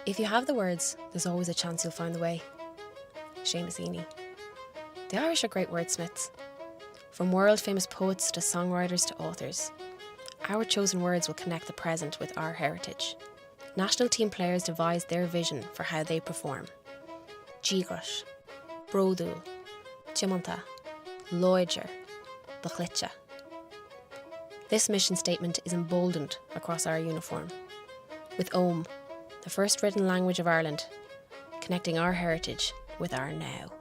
If you have the words, there's always a chance you'll find the way. Seamus Heaney. The Irish are great wordsmiths. From world-famous poets to songwriters to authors. Our chosen words will connect the present with our heritage. National team players devised their vision for how they perform. Díogras, Brodúil, Tiamanta, Loidir, Bachlitcha. This mission statement is emboldened across our uniform. With Ohm, the first written language of Ireland, connecting our heritage with our now.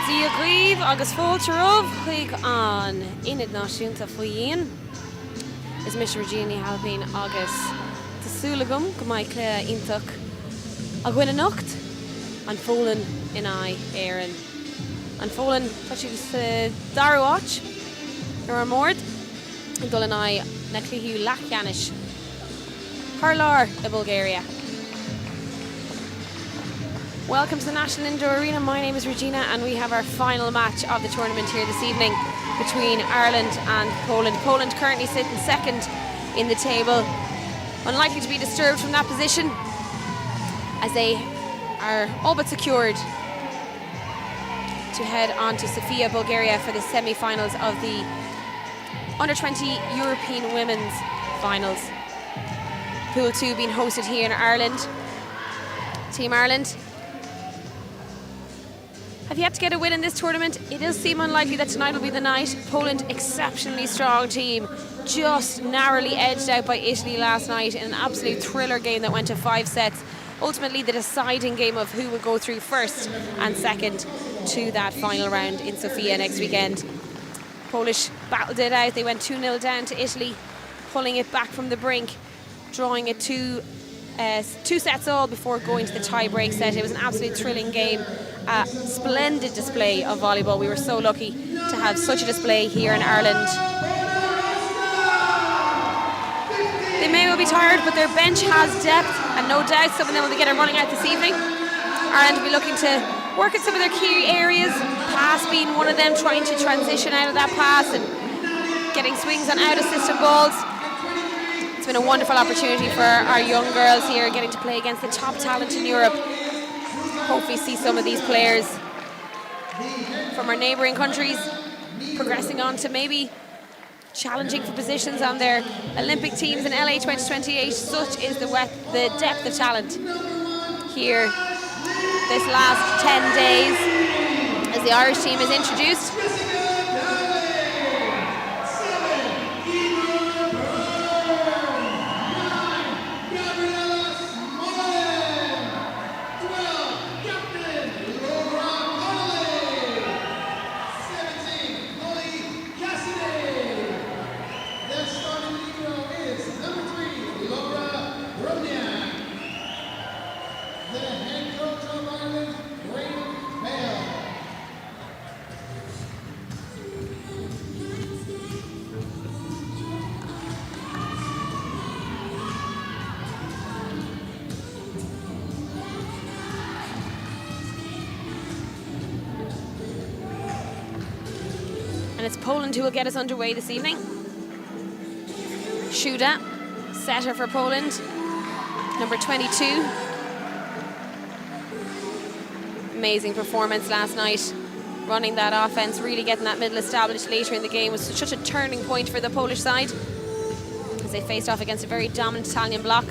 Díagríomh agus fóiltearamh chuig an inad náisiúnta faoin. Is mis Regina Halpin agus Tásúlagum go mbeidh clé iontach a gcuine nocht an fólan in éireann. An fólan tá si darúáit ar an mórd an dul in na cluichiú leachcheannis. Harlar in Bulgaria. Welcome to the National Indoor Arena. My name is Regina and we have our final match of the tournament here this evening between Ireland and Poland. Poland currently sitting second in the table, unlikely to be disturbed from that position as they are all but secured to head on to Sofia, Bulgaria for the semi-finals of the Under-20 European Women's Finals. Pool 2 being hosted here in Ireland. Team Ireland have yet to get a win in this tournament. It does seem unlikely that tonight will be the night. Poland, exceptionally strong team, just narrowly edged out by Italy last night in an absolute thriller game that went to 5 sets. Ultimately the deciding game of who would go through first and second to that final round in Sofia next weekend. Polish battled it out. They went 2-0 down to Italy, pulling it back from the brink, drawing it two sets all before going to the tie-break set. It was an absolute thrilling game. A splendid display of volleyball. We were so lucky to have such a display here in Ireland. They may well be tired, but their bench has depth, and no doubt some of them will be getting running out this evening. Ireland will be looking to work at some of their key areas, pass being one of them, trying to transition out of that pass and getting swings on out-of-system balls. It's been a wonderful opportunity for our young girls here, getting to play against the top talent in Europe. Hopefully see some of these players from our neighbouring countries progressing on to maybe challenging for positions on their Olympic teams in LA 2028. Such is the depth of talent here this last 10 days as the Irish team is introduced. And it's Poland who will get us underway this evening. Shuda, setter for Poland, number 22. Amazing performance last night, running that offense, really getting that middle established later in the game was such a turning point for the Polish side as they faced off against a very dominant Italian bloc.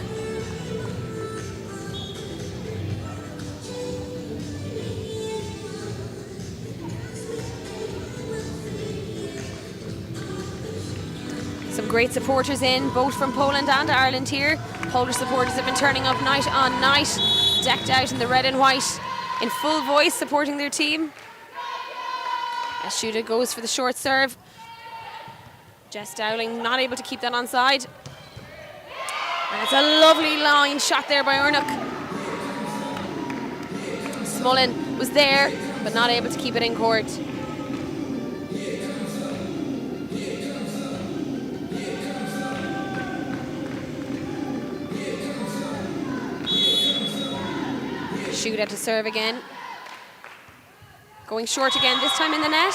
Some great supporters in, both from Poland and Ireland here. Polish supporters have been turning up night on night, decked out in the red and white, in full voice, supporting their team. As Shuda goes for the short serve. Jess Dowling not able to keep that onside. And it's a lovely line shot there by Ernuk. Smullen was there, but not able to keep it in court. Shuda to serve again. Going short again, this time in the net.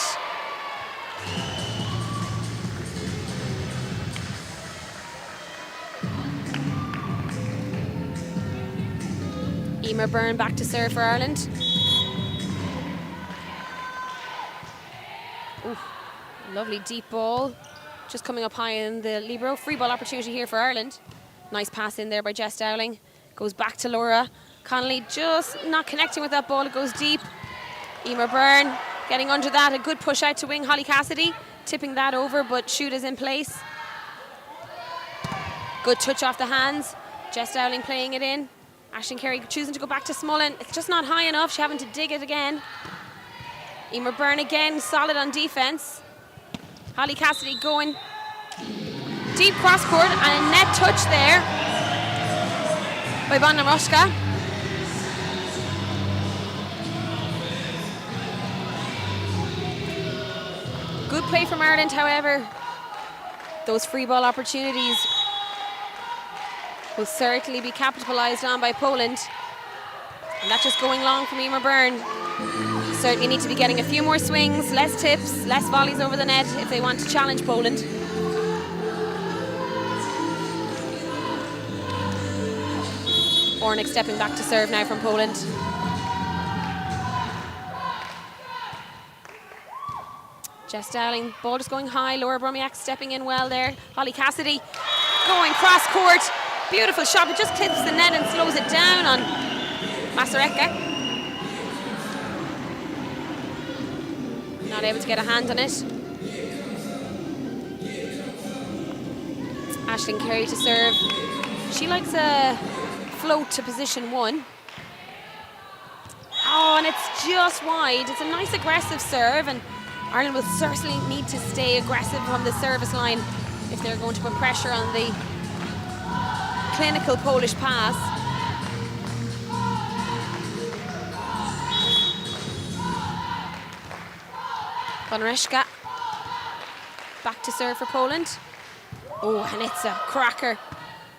Emer Byrne back to serve for Ireland. Ooh, lovely deep ball. Just coming up high in the libero. Free ball opportunity here for Ireland. Nice pass in there by Jess Dowling. Goes back to Laura. Connolly just not connecting with that ball. It goes deep. Emer Byrne getting under that. A good push out to wing Holly Cassidy. Tipping that over, but Shuda's in place. Good touch off the hands. Jess Dowling playing it in. Aisling Carey choosing to go back to Smullen. It's just not high enough. She's having to dig it again. Emer Byrne again, solid on defense. Holly Cassidy going deep cross court and a net touch there by Bondarushka. Good play from Ireland, however. Those free ball opportunities will certainly be capitalised on by Poland. And that's just going long from Emer Byrne. Certainly need to be getting a few more swings, less tips, less volleys over the net if they want to challenge Poland. Ornik stepping back to serve now from Poland. Jess Dowling, ball just going high. Laura Bromiak stepping in well there. Holly Cassidy going cross court. Beautiful shot, it just hits the net and slows it down on Masareka. Not able to get a hand on it. Aisling Carey to serve. She likes a float to position one. Oh, and it's just wide. It's a nice aggressive serve, and Ireland will certainly need to stay aggressive on the service line if they're going to put pressure on the clinical Polish pass. Bondarushka back to serve for Poland. Oh, and it's a cracker.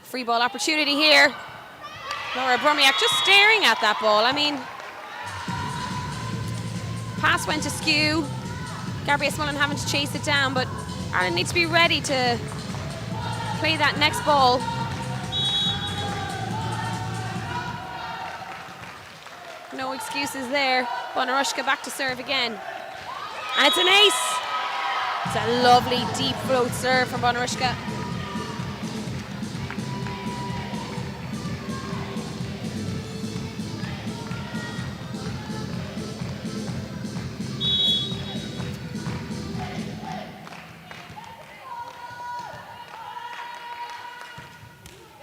Free ball opportunity here. Laura Bromiak just staring at that ball. I mean, pass went askew. Gabrielle Smullen having to chase it down, but Ireland needs to be ready to play that next ball. No excuses there. Bondarushka back to serve again. And it's an ace. It's a lovely deep float serve from Bonarushka.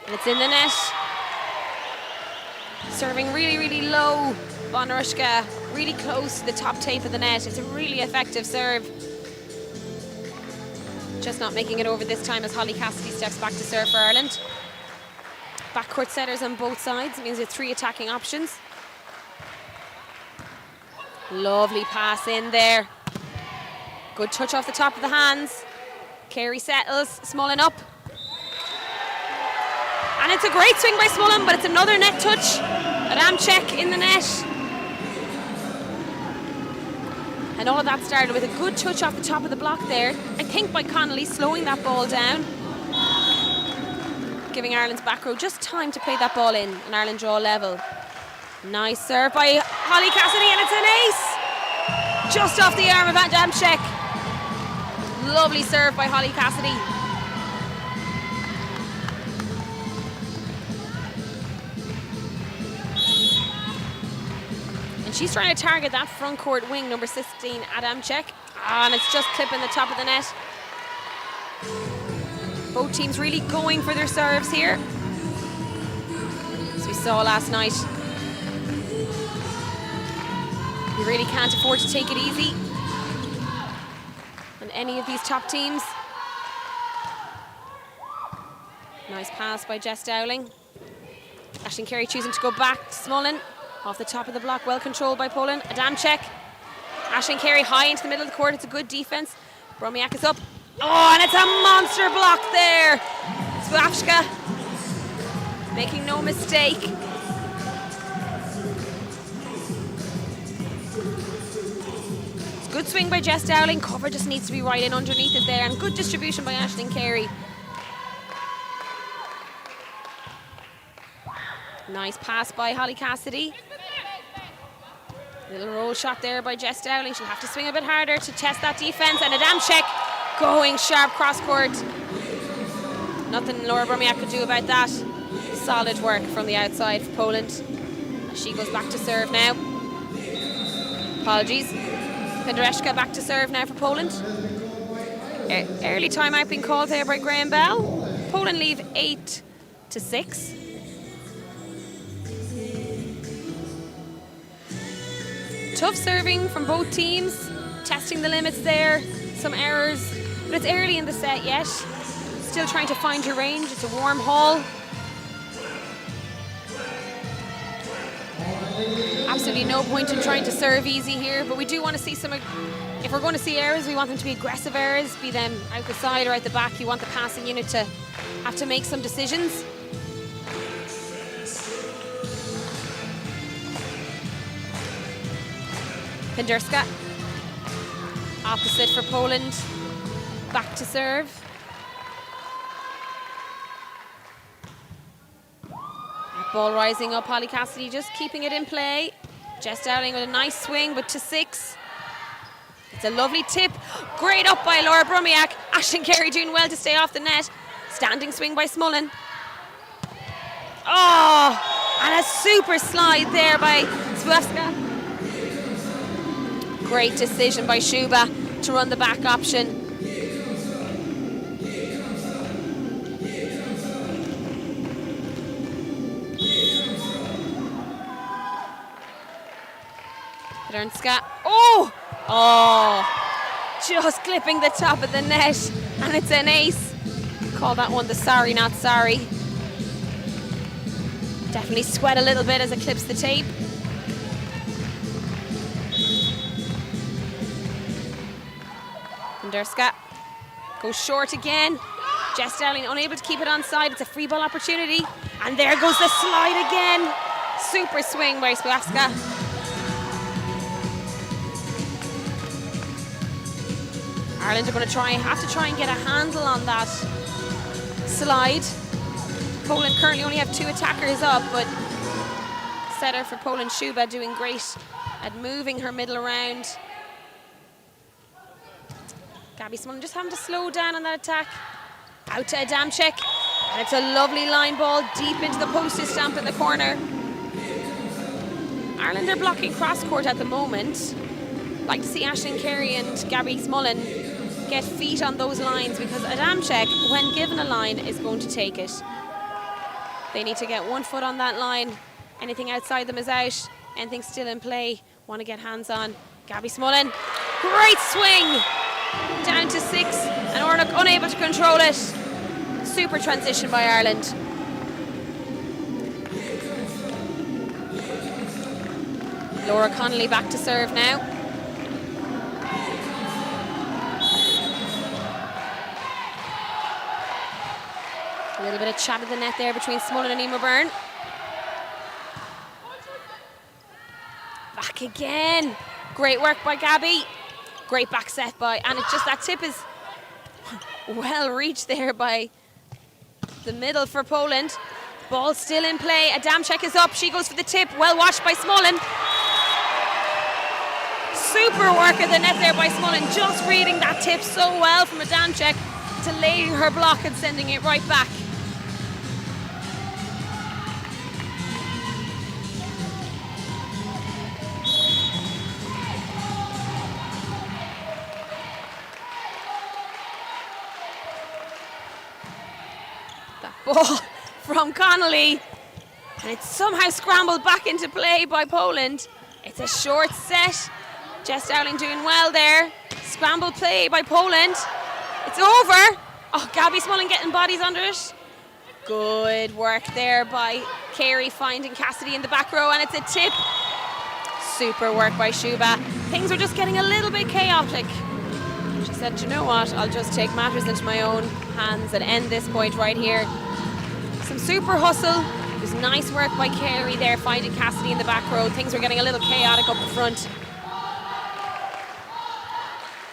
And it's in the net. Serving really, really low, Bonarushka, really close to the top tape of the net. It's a really effective serve. Just not making it over this time as Holly Cassidy steps back to serve for Ireland. Backcourt setters on both sides, it means you have 3 attacking options. Lovely pass in there. Good touch off the top of the hands. Carey settles, Smullen up. And it's a great swing by Smullen, but it's another net touch. Adamczyk in the net. And all of that started with a good touch off the top of the block there. I think by Connolly slowing that ball down. Giving Ireland's back row just time to play that ball in, and Ireland draw level. Nice serve by Holly Cassidy, and it's an ace! Just off the arm of Adamczyk. Lovely serve by Holly Cassidy. And she's trying to target that front court wing, number 16, Adamczyk. And it's just clipping the top of the net. Both teams really going for their serves here, as we saw last night. You really can't afford to take it easy on any of these top teams. Nice pass by Jess Dowling. Aisling Carey choosing to go back to Smullen. Off the top of the block, well controlled by Poland. Adamczyk. Aisling Carey high into the middle of the court. It's a good defense. Bromiak is up. Oh, and it's a monster block there. Sławska making no mistake. It's a good swing by Jess Dowling. Cover just needs to be right in underneath it there. And good distribution by Aisling Carey. Nice pass by Holly Cassidy. Little roll shot there by Jess Dowling. She'll have to swing a bit harder to test that defense. And Adamczyk going sharp cross court. Nothing Laura Bromiak could do about that. Solid work from the outside for Poland. She goes back to serve now. Apologies. Penderecka back to serve now for Poland. Early timeout being called there by Graham Bell. Poland leave 8-6. Tough serving from both teams, testing the limits there, some errors, but it's early in the set yet. Still trying to find your range, it's a warm haul. Absolutely no point in trying to serve easy here, but we do want to see some, if we're going to see errors, we want them to be aggressive errors, be them out the side or out the back. You want the passing unit to have to make some decisions. Penderska, opposite for Poland, back to serve. That ball rising up, Holly Cassidy just keeping it in play. Jess Dowling with a nice swing, but to 6. It's a lovely tip, great up by Laura Bromiak. Aisling Carey doing well to stay off the net. Standing swing by Smullen. Oh, and a super slide there by Sławska. Great decision by Shuba to run the back option. Pedernska. Oh! Just clipping the top of the net, and it's an ace. Call that one the sorry not sorry. Definitely sweat a little bit as it clips the tape. Penderska goes short again. Jess Dowling unable to keep it on side. It's a free ball opportunity. And there goes the slide again. Super swing by Sławska. Ireland are going to have to try and get a handle on that slide. Poland currently only have 2 attackers up, but setter for Poland, Shuba, doing great at moving her middle around. Gabby Smullen just having to slow down on that attack. Out to Adamczyk. And it's a lovely line ball deep into the postage stamp in the corner. Ireland are blocking cross court at the moment. Like to see Aisling Carey and Gabby Smullen get feet on those lines, because Adamczyk, when given a line, is going to take it. They need to get one foot on that line. Anything outside them is out. Anything still in play, want to get hands on. Gabby Smullen, great swing! Down to 6, and Ornock unable to control it. Super transition by Ireland. Laura Connolly back to serve now. A little bit of chat at the net there between Smullen and Emer Byrne. Back again. Great work by Gabby. Great back set by, and it's just that tip is well reached there by the middle for Poland. Ball still in play. Adamczyk is up. She goes for the tip. Well watched by Smullen. Super work at the net there by Smullen. Just reading that tip so well from Adamczyk to lay her block and sending it right back. Ball from Connolly, and it's somehow scrambled back into play by Poland. It's a short set. Jess Dowling doing well there. Scramble play by Poland. It's over. Oh, Gabby Smullen getting bodies under it. Good work there by Carey finding Cassidy in the back row, and it's a tip. Super work by Shuba. Things were just getting a little bit chaotic. She said, you know what, I'll just take matters into my own hands and end this point right here. Some super hustle. It was nice work by Carey there, finding Cassidy in the back row. Things were getting a little chaotic up the front.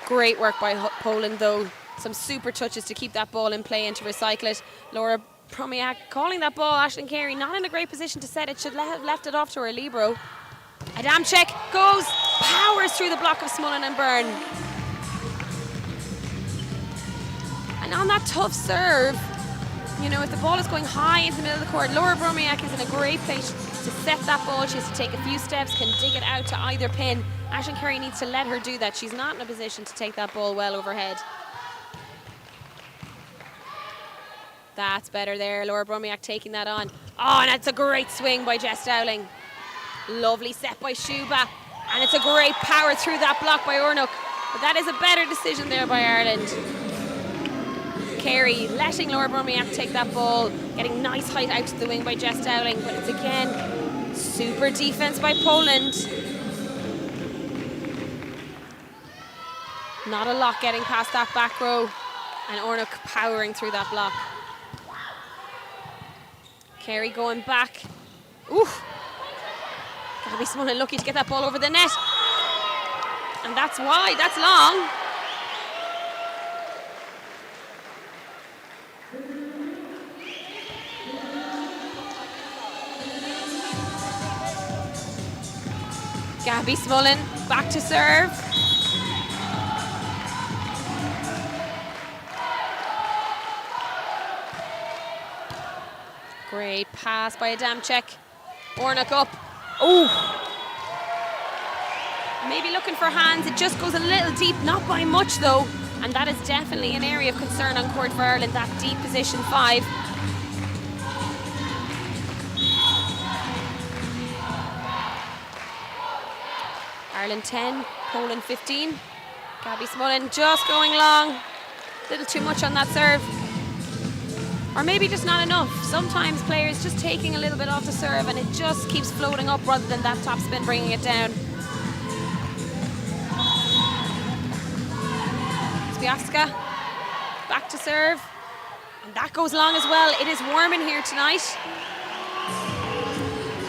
Great work by Poland though. Some super touches to keep that ball in play and to recycle it. Laura Promiak calling that ball. Aisling Carey not in a great position to set it. Should have left it off to her libero. Adamczyk goes, powers through the block of Smullen and Byrne. And on that tough serve, you know, if the ball is going high into the middle of the court, Laura Bromiak is in a great place to set that ball. She has to take a few steps, can dig it out to either pin. Aisling Carey needs to let her do that. She's not in a position to take that ball well overhead. That's better there. Laura Bromiak taking that on. Oh, and it's a great swing by Jess Dowling. Lovely set by Shuba. And it's a great power through that block by Ornock. But that is a better decision there by Ireland. Carey letting Laura Bromiak take that ball, getting nice height out to the wing by Jess Dowling, but it's again super defense by Poland. Not a lot getting past that back row, and Ornock powering through that block. Carey going back. Ooh! Gabby Smullen lucky to get that ball over the net. And that's wide, that's long. Gabby Smullen back to serve. Great pass by Adamczyk. Ornock up. Oh! Maybe looking for hands. It just goes a little deep, not by much though. And that is definitely an area of concern on court for Ireland, that deep position 5. Ireland 10, Poland 15. Gabby Smullen just going long. A little too much on that serve. Or maybe just not enough. Sometimes players just taking a little bit off the serve and it just keeps floating up rather than that top spin bringing it down. Zwiawska back to serve. And that goes long as well. It is warm in here tonight.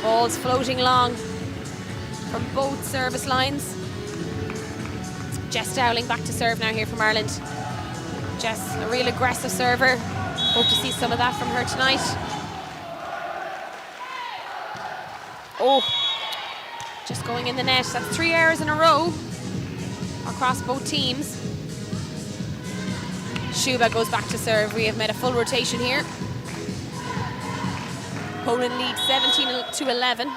Balls floating long from both service lines. Jess Dowling back to serve now here from Ireland. Jess, a real aggressive server. Hope to see some of that from her tonight. Oh, just going in the net. That's 3 errors in a row across both teams. Shuba goes back to serve. We have made a full rotation here. Poland lead 17-11.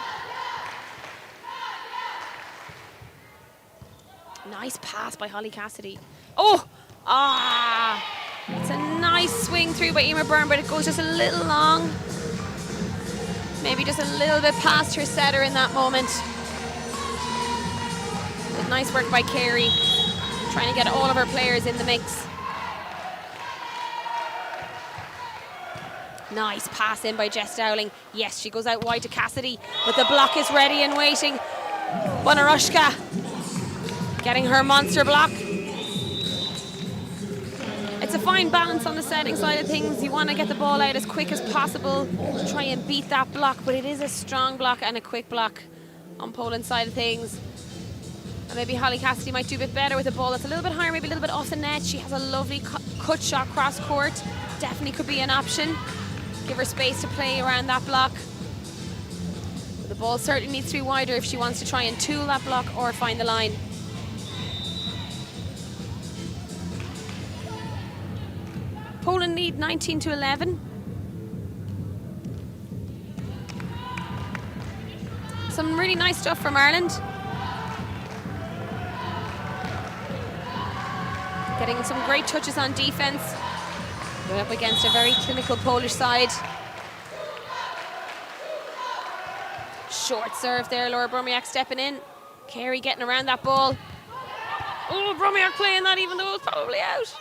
Nice pass by Holly Cassidy. Oh! Ah! It's a nice swing through by Emer Byrne, but it goes just a little long. Maybe just a little bit past her setter in that moment. But nice work by Carey, trying to get all of her players in the mix. Nice pass in by Jess Dowling. Yes, she goes out wide to Cassidy, but the block is ready and waiting. Bonarushka getting her monster block. It's a fine balance on the setting side of things. You want to get the ball out as quick as possible to try and beat that block, but it is a strong block and a quick block on Poland's side of things. And maybe Holly Cassidy might do a bit better with a ball that's a little bit higher, maybe a little bit off the net. She has a lovely cut shot cross court. Definitely could be an option. Give her space to play around that block. But the ball certainly needs to be wider if she wants to try and tool that block or find the line. Poland lead 19-11. Some really nice stuff from Ireland. Getting some great touches on defense. Going up against a very clinical Polish side. Short serve there, Laura Bromiak stepping in. Carey getting around that ball. Oh, Bromiak playing that even though it's probably out.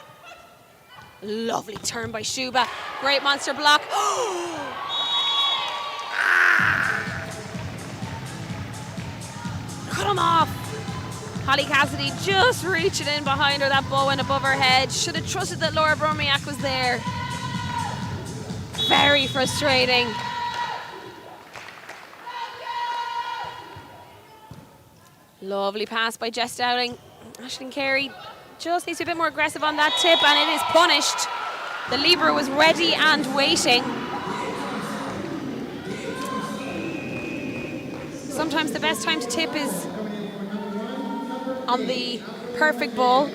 Lovely turn by Shuba. Great monster block. Cut him off. Holly Cassidy just reaching in behind her. That ball went above her head. Should have trusted that Laura Bromiak was there. Very frustrating. Lovely pass by Jess Dowling. Aisling Carey just needs to be a bit more aggressive on that tip, and it is punished. The libero was ready and waiting. Sometimes the best time to tip is on the perfect ball.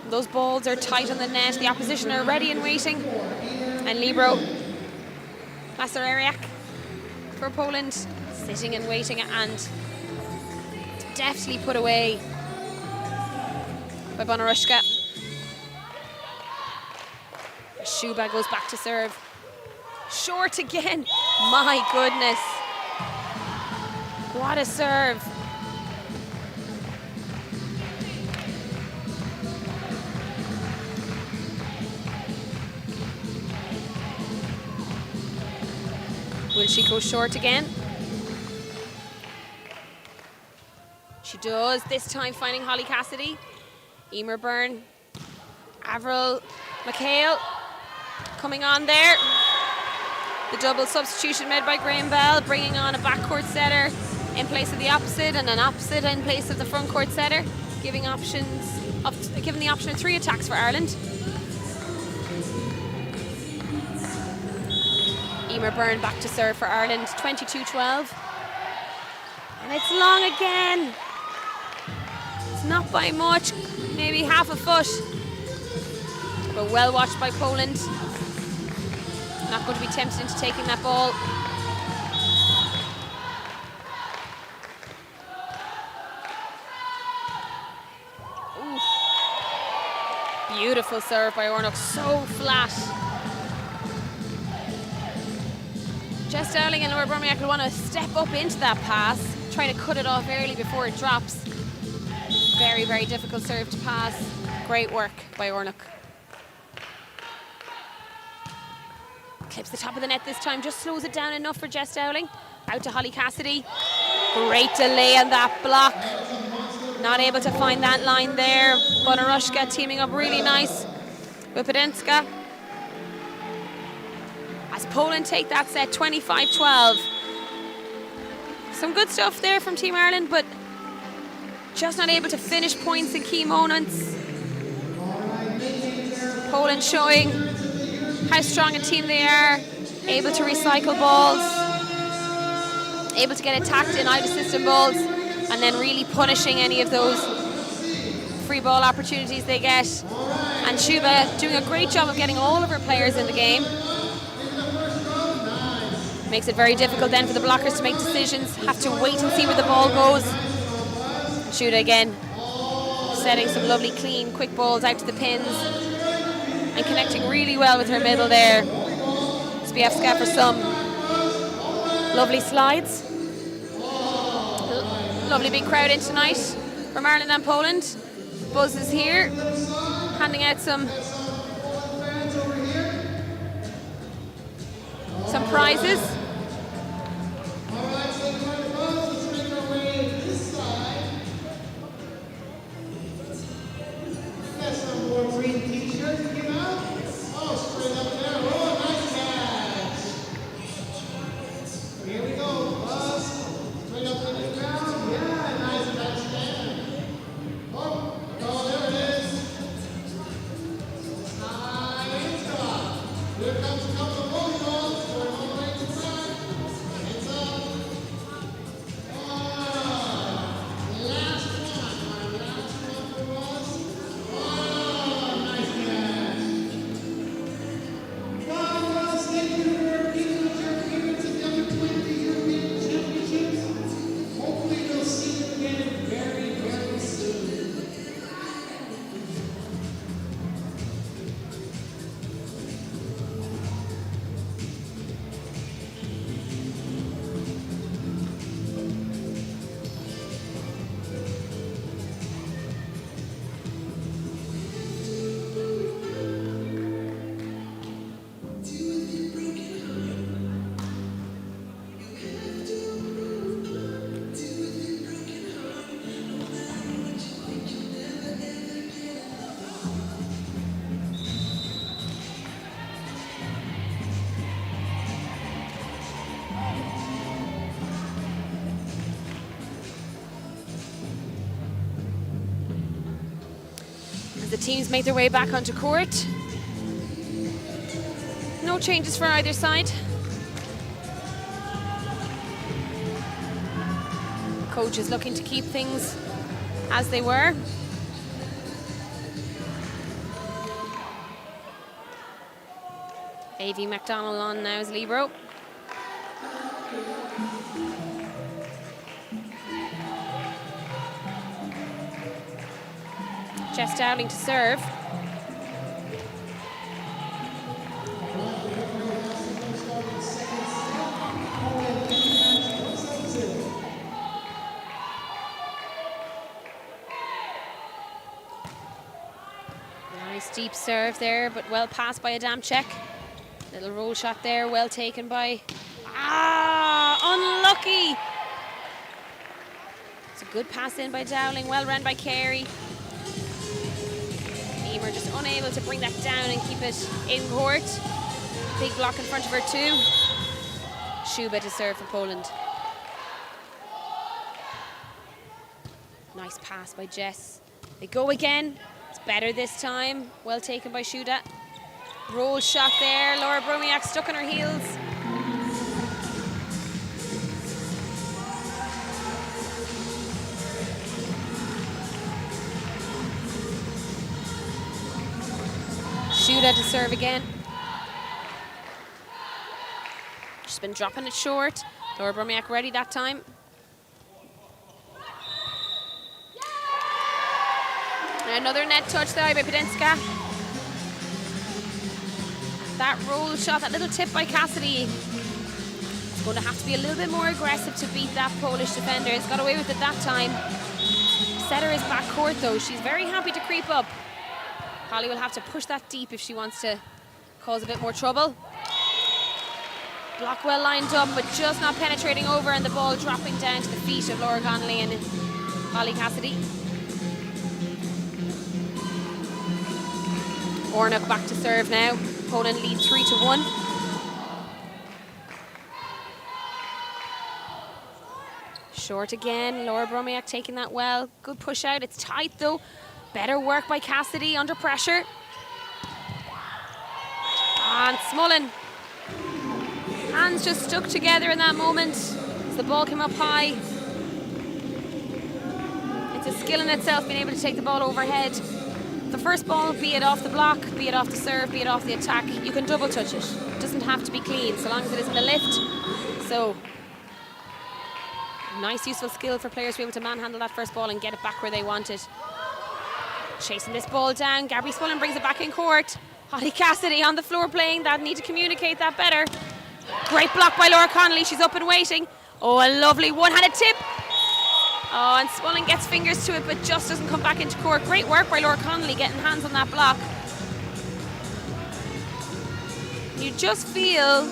Those balls are tight on the net. The opposition are ready and waiting. And libero Masareriak for Poland, sitting and waiting and deftly put away by Bonarushka. Shuba goes back to serve. Short again. My goodness. What a serve. Will she go short again? She does, this time finding Holly Cassidy. Emer Byrne, Avril McHale coming on there. The double substitution made by Graham Bell, bringing on a backcourt setter in place of the opposite and an opposite in place of the front court setter, giving the option of 3 attacks for Ireland. Emer Byrne back to serve for Ireland, 22-12. And it's long again. It's not by much, maybe half a foot. But well watched by Poland. Not going to be tempted into taking that ball. Ooh. Beautiful serve by Ornock, so flat. Jess Dowling and Laura Bromiak will want to step up into that pass, trying to cut it off early before it drops. Very, very difficult serve to pass. Great work by Ornock. Clips the top of the net this time, just slows it down enough for Jess Dowling. Out to Holly Cassidy. Great delay on that block. Not able to find that line there. Bonarushka teaming up really nice with Podenska. As Poland take that set 25-12. Some good stuff there from Team Ireland, but just not able to finish points in key moments. Poland showing how strong a team they are, able to recycle balls, able to get attacked in out-of-system balls, and then really punishing any of those free ball opportunities they get, And Shuba doing a great job of getting all of her players in the game. Makes it very difficult then for the blockers to make decisions. Have to wait and see where the ball goes. Shuba again setting some lovely clean quick balls out to the pins and connecting really well with her middle there. Spiewska for some lovely slides. Lovely big crowd in tonight from Ireland and Poland. Buzz is here, handing out some prizes. The teams make their way back onto court. No changes for either side. Coach is looking to keep things as they were. A.V. McDonald on now as libero. Jess Dowling to serve. Nice deep serve there, but well passed by Adamczyk. Little roll shot there, well taken by... unlucky! It's a good pass in by Dowling, well run by Carey. Emer just unable to bring that down and keep it in court. Big block in front of her too. Shuba to serve for Poland. Nice pass by Jess. They go again. It's better this time. Well taken by Shuda. Roll shot there. Laura Bromiak stuck on her heels. Shuda to serve again. She's been dropping it short. Laura Bromiak ready that time. Another net touch there by Podenska. That roll shot, that little tip by Cassidy. It's going to have to be a little bit more aggressive to beat that Polish defender. It's got away with it that time. Setter is back court though. She's very happy to creep up. Holly will have to push that deep if she wants to cause a bit more trouble. Block well lined up, but just not penetrating over, and the ball dropping down to the feet of Laura Connolly and Holly Cassidy. Ornuk back to serve now. Poland lead 3-1. Short again. Laura Bromiak taking that well. Good push out. It's tight though. Better work by Cassidy under pressure. And Smullen. Hands just stuck together in that moment as the ball came up high. It's a skill in itself being able to take the ball overhead. the first ball, be it off the block, be it off the serve, be it off the attack, you can double touch it. It doesn't have to be clean, so long as it isn't a lift. So, nice useful skill for players to be able to manhandle that first ball and get it back where they want it. Chasing this ball down, Gabby Smullen brings it back in court. Holly Cassidy on the floor playing that, need to communicate that better. Great block by Laura Connolly, she's up and waiting. Oh, a lovely one-handed tip. Oh, and Smullen gets fingers to it, but just doesn't come back into court. Great work by Laura Connolly getting hands on that block. You just feel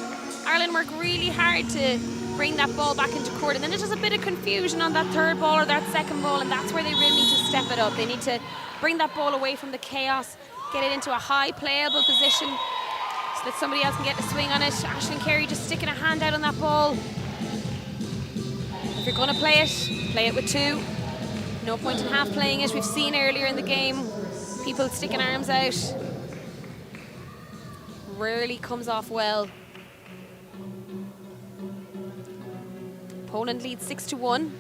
Ireland work really hard to bring that ball back into court, and then there's just a bit of confusion on that third ball or that second ball, and that's where they really need to step it up. They need to bring that ball away from the chaos, get it into a high playable position so that somebody else can get a swing on it. Aisling Carey just sticking a hand out on that ball. If you're going to play it with two. No point in half playing it. We've seen earlier in the game people sticking arms out. Rarely comes off well. Poland leads 6-1.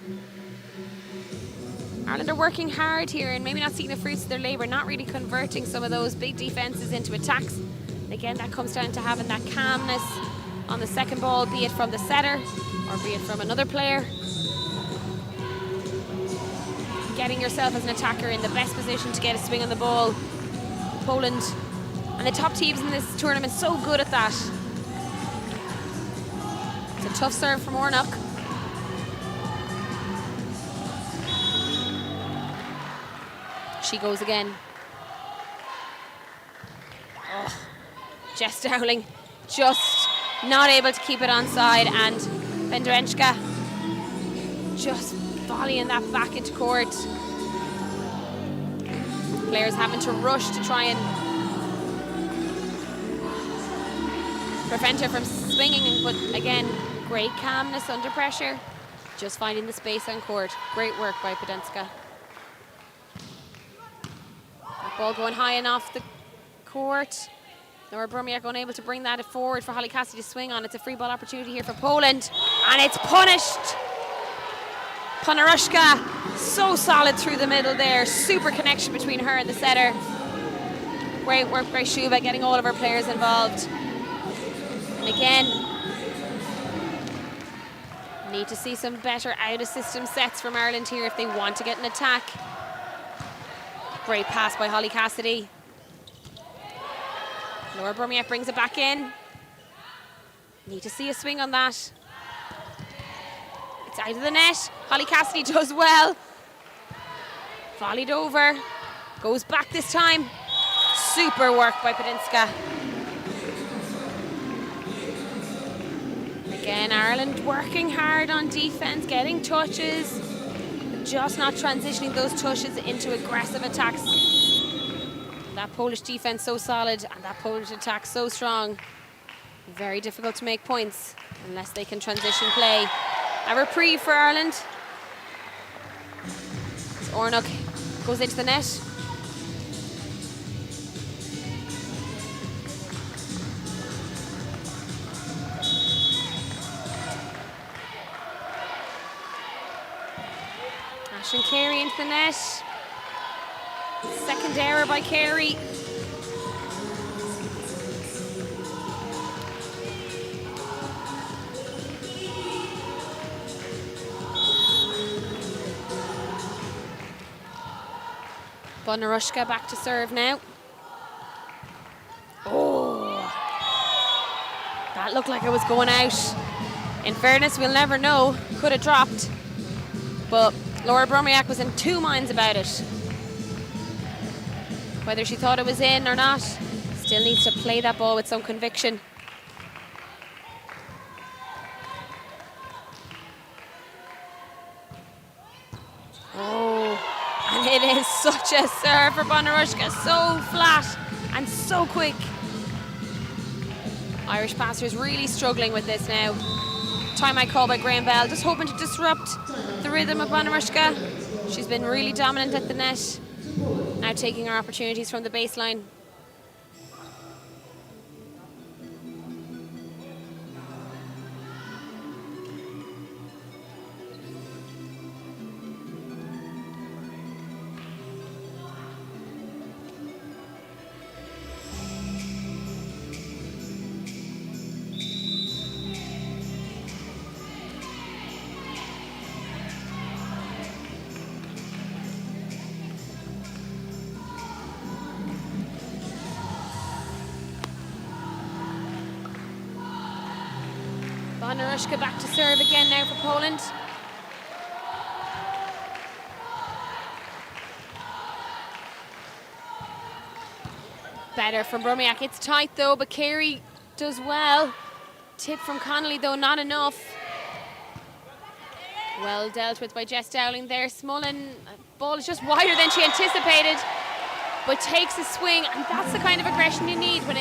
Ireland are working hard here and maybe not seeing the fruits of their labour, not really converting some of those big defences into attacks. And again, that comes down to having that calmness on the second ball, be it from the setter or be it from another player. Getting yourself as an attacker in the best position to get a swing on the ball. Poland and the top teams in this tournament so good at that. It's a tough serve from Ornock. She goes again. Oh, Jess Dowling just not able to keep it onside, and Bendorenchka just volleying that back into court. Players having to rush to try and prevent her from swinging, but again, great calmness under pressure, just finding the space on court. Great work by Podenska. That ball going high and off the court. Laura Brumiak unable to bring that forward for Holly Cassidy to swing on. It's a free ball opportunity here for Poland, and it's punished. Ponarushka, so solid through the middle there. Super connection between her and the setter. Great work by Shuba, getting all of her players involved. And again, need to see some better out-of-system sets from Ireland here if they want to get an attack. Great pass by Holly Cassidy. Laura Brumiak brings it back in. Need to see a swing on that. It's out of the net. Holly Cassidy does well. Volleyed over. Goes back this time. Super work by Podinska. Again, Ireland working hard on defense, getting touches, just not transitioning those touches into aggressive attacks. That Polish defense so solid and that Polish attack so strong. Very difficult to make points unless they can transition play. A reprieve for Ireland. As Ornock goes into the net. Aisling Carey into the net. Second error by Carey. Bonarushka back to serve now. Oh, that looked like it was going out. In fairness, we'll never know. Could have dropped. But Laura Brumiak was in two minds about it. Whether she thought it was in or not, still needs to play that ball with some conviction. Oh, and it is such a serve for Bonarushka, so flat and so quick. Irish passers really struggling with this now. Timeout call by Graham Bell, just hoping to disrupt the rhythm of Bonarushka. She's been really dominant at the net. Now taking her opportunities from the baseline. Narushka back to serve again now for Poland. Better from Bromiak. It's tight though, but Carey does well. Tip from Connolly though, not enough. Well dealt with by Jess Dowling there. Smullen, ball is just wider than she anticipated, but takes a swing, and that's the kind of aggression you need when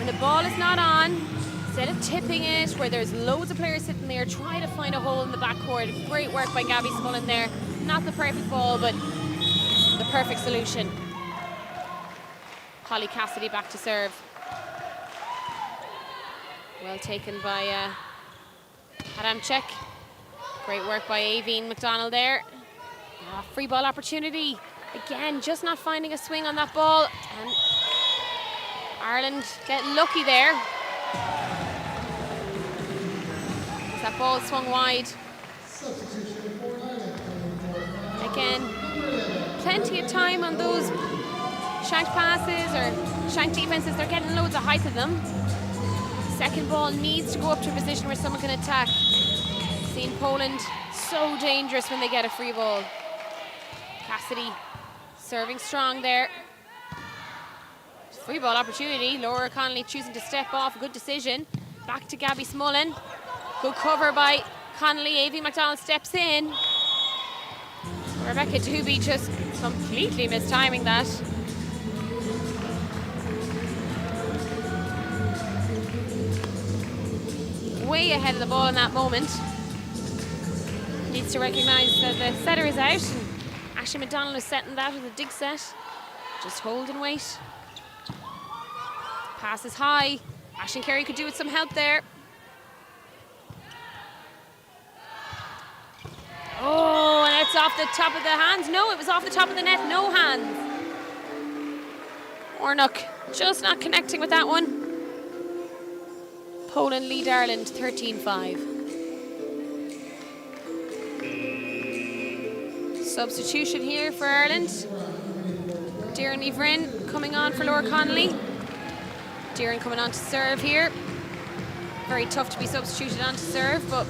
the ball is not on. Instead of tipping it where there's loads of players sitting there, try to find a hole in the backcourt. Great work by Gabby Smullen there. Not the perfect ball, but the perfect solution. Holly Cassidy back to serve. Well taken by Adamczyk. Great work by Aveen McDonald there. Free ball opportunity. Again, just not finding a swing on that ball. And Ireland get lucky there. That ball swung wide. Again, plenty of time on those shanked passes or shanked defenses. They're getting loads of height of them. Second ball needs to go up to a position where someone can attack. Seen Poland so dangerous when they get a free ball. Cassidy serving strong there. Free ball opportunity. Laura Connolly choosing to step off. Good decision. Back to Gabby Smullen. Good cover by Connolly. Avie McDonald steps in. Rebecca Doobie just completely mistiming that. Way ahead of the ball in that moment. Needs to recognise that the setter is out. And Ashley McDonald is setting that with a dig set. Just hold and wait. Pass is high. Aisling Carey could do with some help there. Oh, and it's off the top of the hands. No, it was off the top of the net. No hands. Ornock just not connecting with that one. Poland lead Ireland 13-5. Substitution here for Ireland. Doireann Ní coming on for Laura Connolly. Doireann coming on to serve here. Very tough to be substituted on to serve, but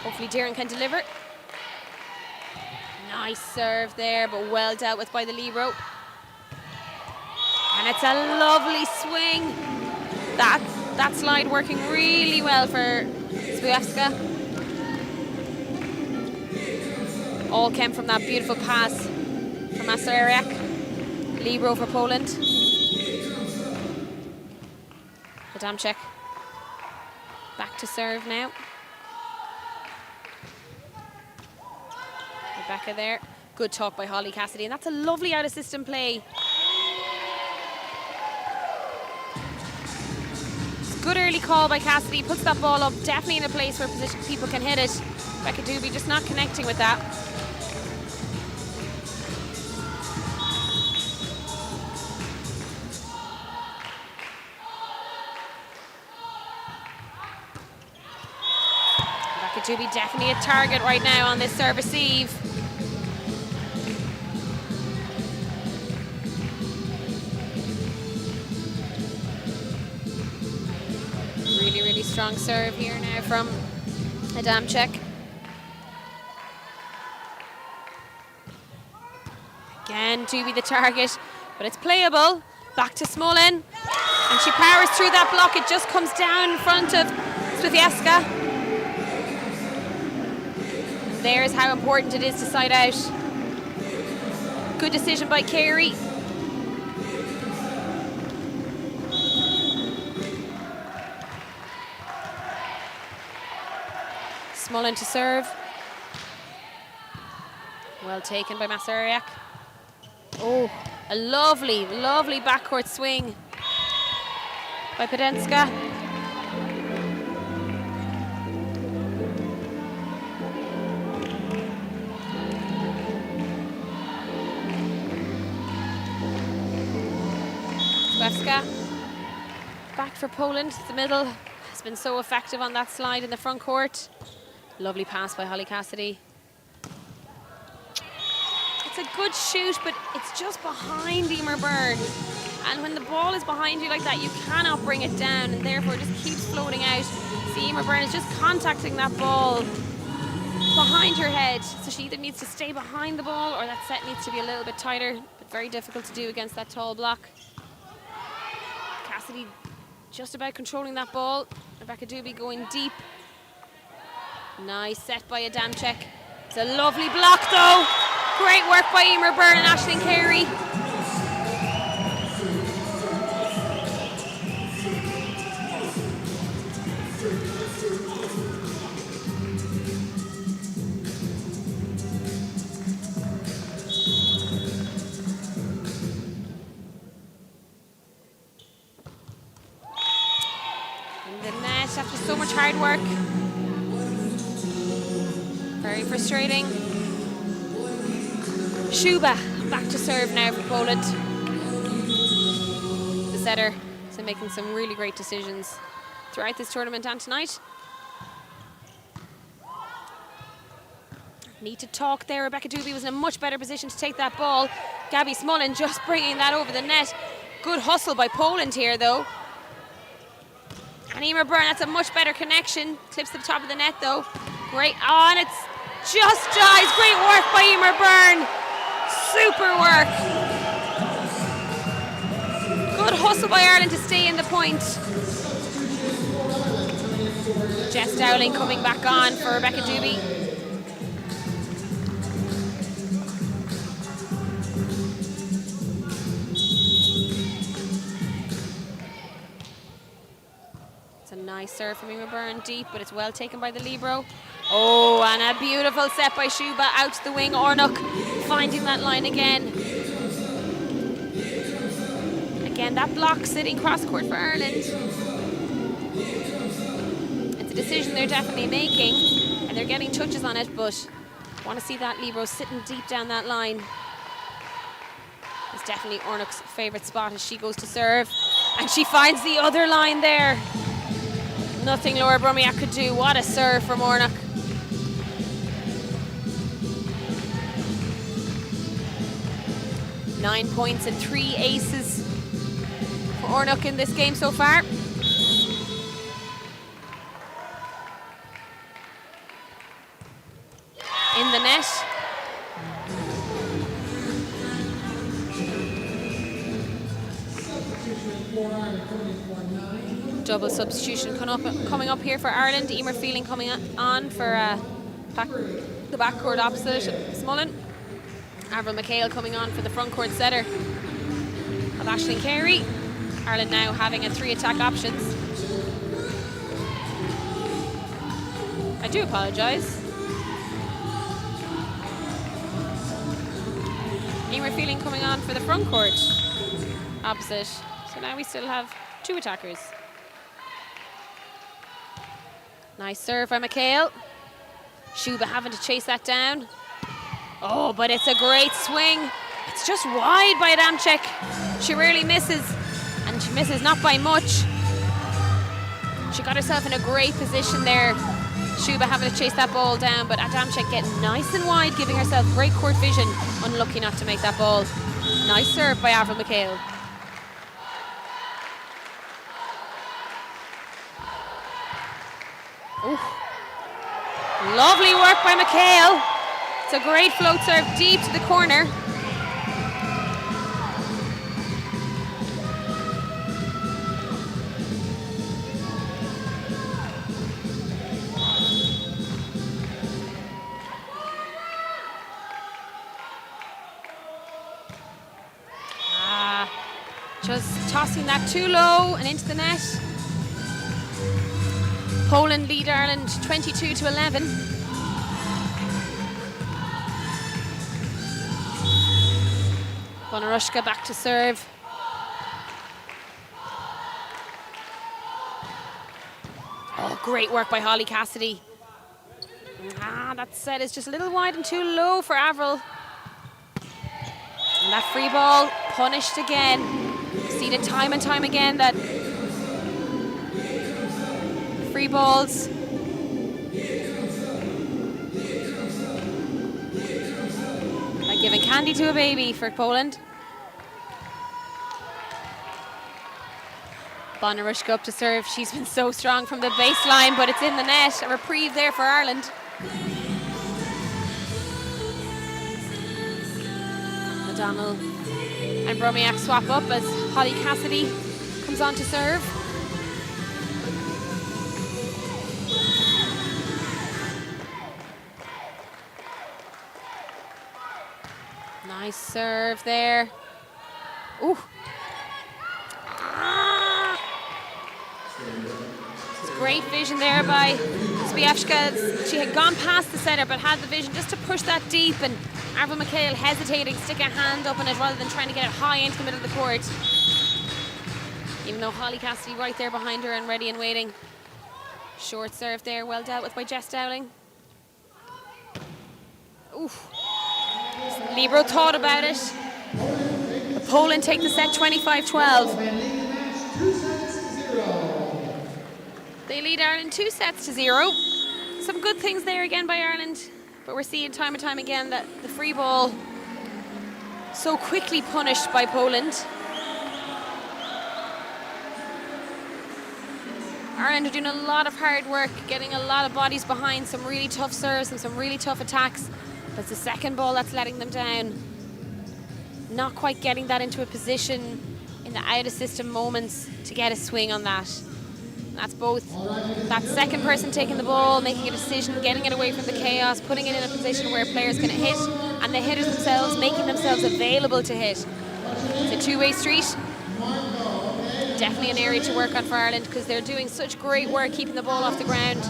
hopefully Doireann can deliver. Nice serve there, but well dealt with by the libero. And it's a lovely swing. That slide working really well for Zwiewska. All came from that beautiful pass from Masarek. Libero for Poland. Adamczyk back to serve now. Rebecca there. Good talk by Holly Cassidy, and that's a lovely out of system play. Good early call by Cassidy, puts that ball up definitely in a place where people can hit it. Rebecca Doobie just not connecting with that. Rebecca Doobie definitely a target right now on this serve receive. Really strong serve here now from Adamczyk. Again, Doobie the target, but it's playable. Back to Smullen, and she powers through that block. It just comes down in front of Zwiewska. There's how important it is to side out. Good decision by Carey. Smullen to serve. Well taken by Masarek. Oh, a lovely, lovely backcourt swing by Podenska. Zwiewska back for Poland. The middle has been so effective on that slide in the front court. Lovely pass by Holly Cassidy. It's a good shoot, but it's just behind Emer Byrne. And when the ball is behind you like that, you cannot bring it down, and therefore it just keeps floating out. See, Emer Byrne is just contacting that ball behind her head. So she either needs to stay behind the ball or that set needs to be a little bit tighter, but very difficult to do against that tall block. Cassidy just about controlling that ball. Rebecca Doobie going deep. Nice set by Adamczyk. It's a lovely block though. Great work by Emer Byrne and Aisling Carey. In the net after so much hard work. Very frustrating. Shuba back to serve now for Poland. The setter is making some really great decisions throughout this tournament and tonight. Need to talk there. Rebecca Doobie was in a much better position to take that ball. Gabby Smullen just bringing that over the net. Good hustle by Poland here though. And Emer Byrne, that's a much better connection. Clips to the top of the net though. Great, oh, and it's just dies. Great work by Emer Byrne. Super work. Good hustle by Ireland to stay in the point. Jess Dowling coming back on for Rebecca Doobie. It's a nice serve from Emer Byrne, deep, but it's well taken by the libero. Oh, and a beautiful set by Shuba out to the wing. Ornock finding that line again. Again, that block sitting cross court for Ireland. It's a decision they're definitely making, and they're getting touches on it, but want to see that libero sitting deep down that line. It's definitely Ornock's favourite spot as she goes to serve, and she finds the other line there. Nothing Laura Brumiak could do. What a serve from Ornock. Nine points and 3 aces for Ornock in this game so far. In the net. Double substitution coming up here for Ireland. Emer Feeling coming on for the backcourt opposite Smullen. Avril McHale coming on for the front court setter of Aisling Carey. Ireland now having a 3 attack options. I do apologise. Emer Feeling coming on for the front court opposite. So now we still have 2 attackers. Nice serve by McHale. Shuba having to chase that down. Oh, but it's a great swing. It's just wide by Adamczyk. She rarely misses, and she misses not by much. She got herself in a great position there. Shuba having to chase that ball down, but Adamczyk getting nice and wide, giving herself great court vision. Unlucky not to make that ball. Nice serve by Avril McHale. Ooh. Lovely work by McHale. It's a great float serve deep to the corner. Just tossing that too low and into the net. Poland lead Ireland 22-11. Bonarushka back to serve. Oh, great work by Holly Cassidy. That set is just a little wide and too low for Avril. And that free ball punished again. Seen it time and time again that free balls like giving candy to a baby for Poland. Bonarushka up to serve. She's been so strong from the baseline, but it's in the net. A reprieve there for Ireland. O'Donnell and Bromiak swap up as Holly Cassidy comes on to serve. Nice serve there. Ooh. Great vision there by Spievska. She had gone past the setter but had the vision just to push that deep, and Avril McHale hesitating, stick a hand up on it rather than trying to get it high into the middle of the court. Even though Holly Cassidy right there behind her and ready and waiting. Short serve there, well dealt with by Jess Dowling. Oof. Libero thought about it. Poland take the set 25-12. They lead Ireland 2-0. Some good things there again by Ireland, but we're seeing time and time again that the free ball so quickly punished by Poland. Ireland are doing a lot of hard work, getting a lot of bodies behind some really tough serves and some really tough attacks. But it's the second ball that's letting them down. Not quite getting that into a position in the out-of-system moments to get a swing on that. That's both that second person taking the ball, making a decision, getting it away from the chaos, putting it in a position where players can hit, and the hitters themselves making themselves available to hit. It's a two-way street. Definitely an area to work on for Ireland because they're doing such great work keeping the ball off the ground.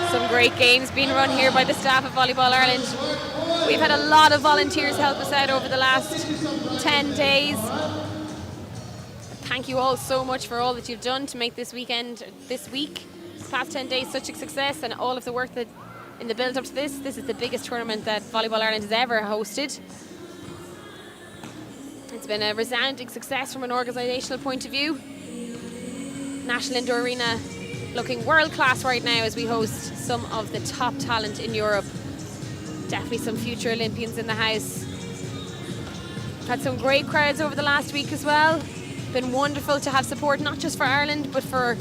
Some great games being run here by the staff of Volleyball Ireland. We've had a lot of volunteers help us out over the last 10 days. Thank you all so much for all that you've done to make this week, the past 10 days, such a success, and all of the work that in the build up to this. This is the biggest tournament that Volleyball Ireland has ever hosted. It's been a resounding success from an organisational point of view. National Indoor Arena looking world class right now as we host some of the top talent in Europe. Definitely some future Olympians in the house. Had some great crowds over the last week as well. Been wonderful to have support not just for Ireland but for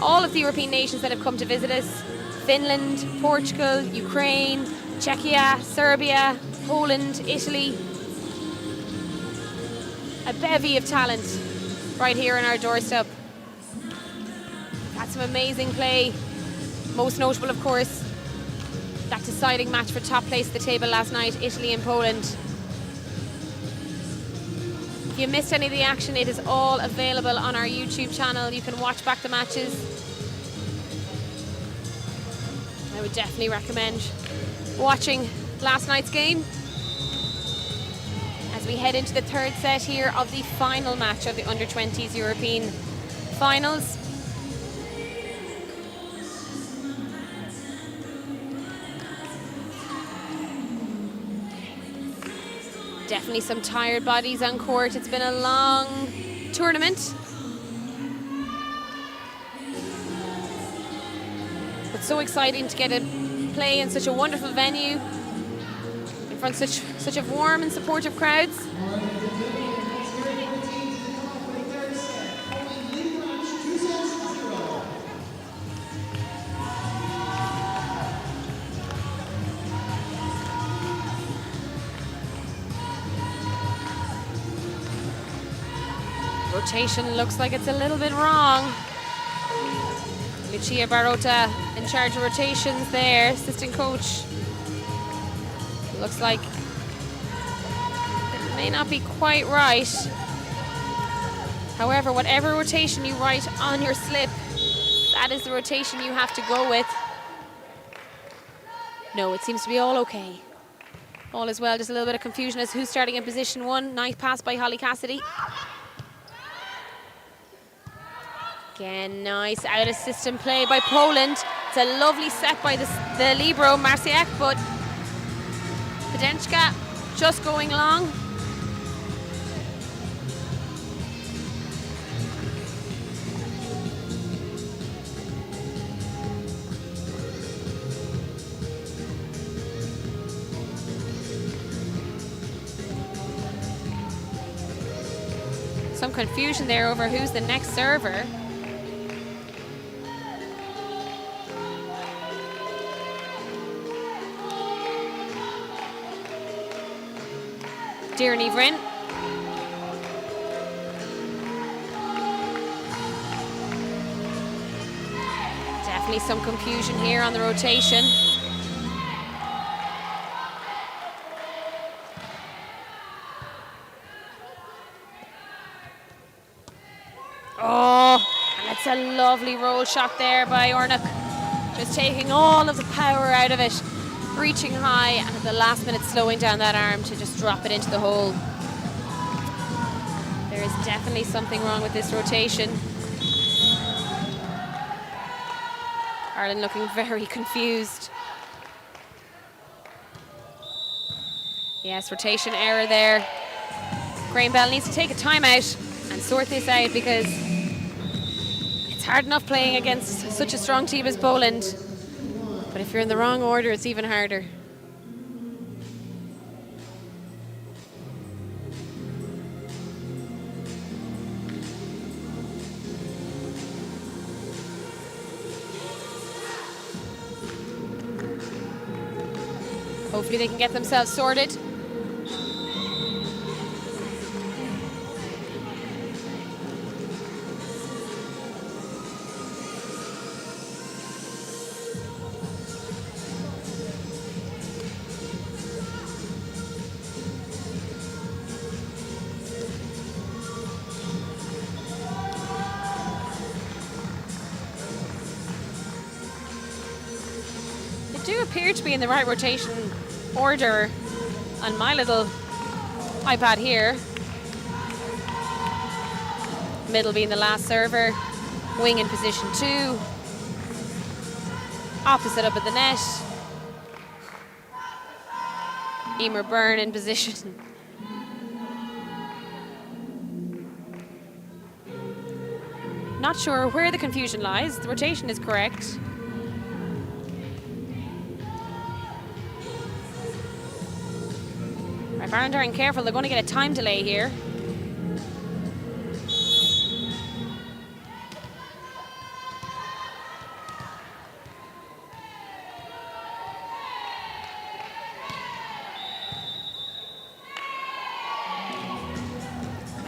all of the European nations that have come to visit us. Finland, Portugal, Ukraine, Czechia, Serbia, Poland, Italy. A bevy of talent right here on our doorstep. Had some amazing play. Most notable, of course, that deciding match for top place at the table last night, Italy and Poland. If you missed any of the action, it is all available on our YouTube channel. You can watch back the matches. I would definitely recommend watching last night's game as we head into the third set here of the final match of the Under-20s European Finals. Definitely some tired bodies on court. It's been a long tournament. But so exciting to get to play in such a wonderful venue, in front of such a warm and supportive crowds. Rotation looks like it's a little bit wrong. Lucia Barota in charge of rotations there, assistant coach. Looks like it may not be quite right. However, whatever rotation you write on your slip, that is the rotation you have to go with. No, it seems to be all okay. All is well, just a little bit of confusion as who's starting in position one. Nice pass by Holly Cassidy. Again, nice out-of-system play by Poland. It's a lovely set by the libero, Marciak, but Pedenchka just going long. some confusion there over who's the next server. Dear Nivrin. Definitely some confusion here on the rotation. Oh, and that's a lovely roll shot there by Ornuk. Just taking all of the power out of it, reaching high, and at the last minute slowing down that arm to just drop it into the hole. There is definitely something wrong with this rotation. Ireland looking very confused. Yes, rotation error there. Graham Bell needs to take a timeout and sort this out, because it's hard enough playing against such a strong team as Poland. But if you're in the wrong order, it's even harder. Hopefully they can get themselves sorted. They do appear to be in the right rotation order on my little iPad here. Middle being the last server, wing in position 2, opposite up at the net, Emer Byrne in position. Not sure where the confusion lies. The rotation is correct. If Ireland aren't careful, they're going to get a time delay here.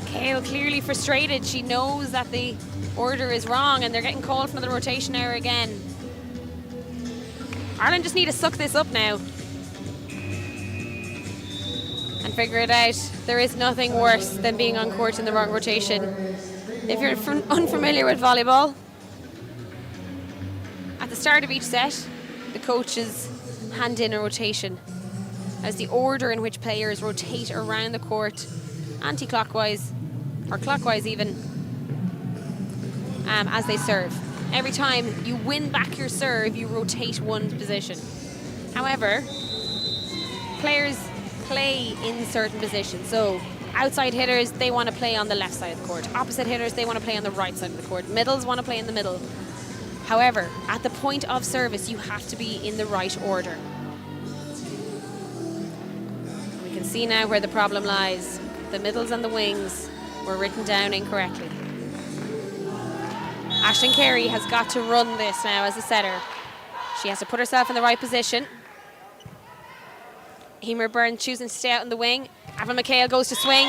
McHale clearly frustrated. She knows that the order is wrong and they're getting called for another rotation error again. Ireland just need to suck this up now and figure it out. There is nothing worse than being on court in the wrong rotation. If you're unfamiliar with volleyball, at the start of each set, the coaches hand in a rotation as the order in which players rotate around the court, anti-clockwise, or clockwise even, as they serve. Every time you win back your serve, you rotate one position. However, players play in certain positions. So outside hitters, they want to play on the left side of the court. Opposite hitters, they want to play on the right side of the court. Middles want to play in the middle. However, at the point of service, you have to be in the right order. We can see now where the problem lies. The middles and the wings were written down incorrectly. Aisling Carey has got to run this now as a setter. She has to put herself in the right position. Emer Byrne choosing to stay out in the wing. Avril McHale goes to swing.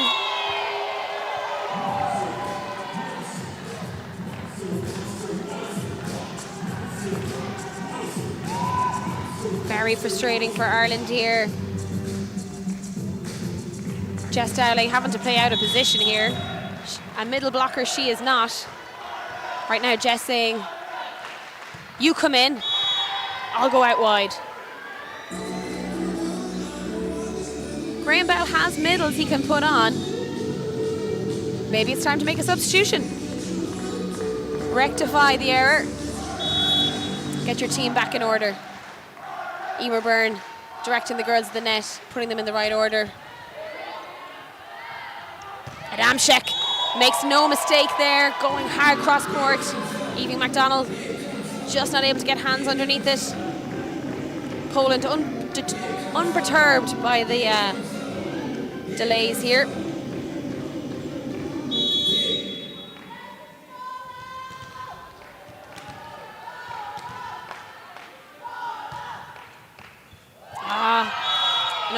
Very frustrating for Ireland here. Jess Dowling having to play out of position here. A middle blocker she is not. Right now Jess saying, you come in, I'll go out wide. Graham Bell has middles he can put on. Maybe it's time to make a substitution. Rectify the error. Get your team back in order. Emer Byrne directing the girls to the net, putting them in the right order. Adamczyk makes no mistake there, going hard cross court. Evie MacDonald just not able to get hands underneath it. Poland unperturbed by the delays here.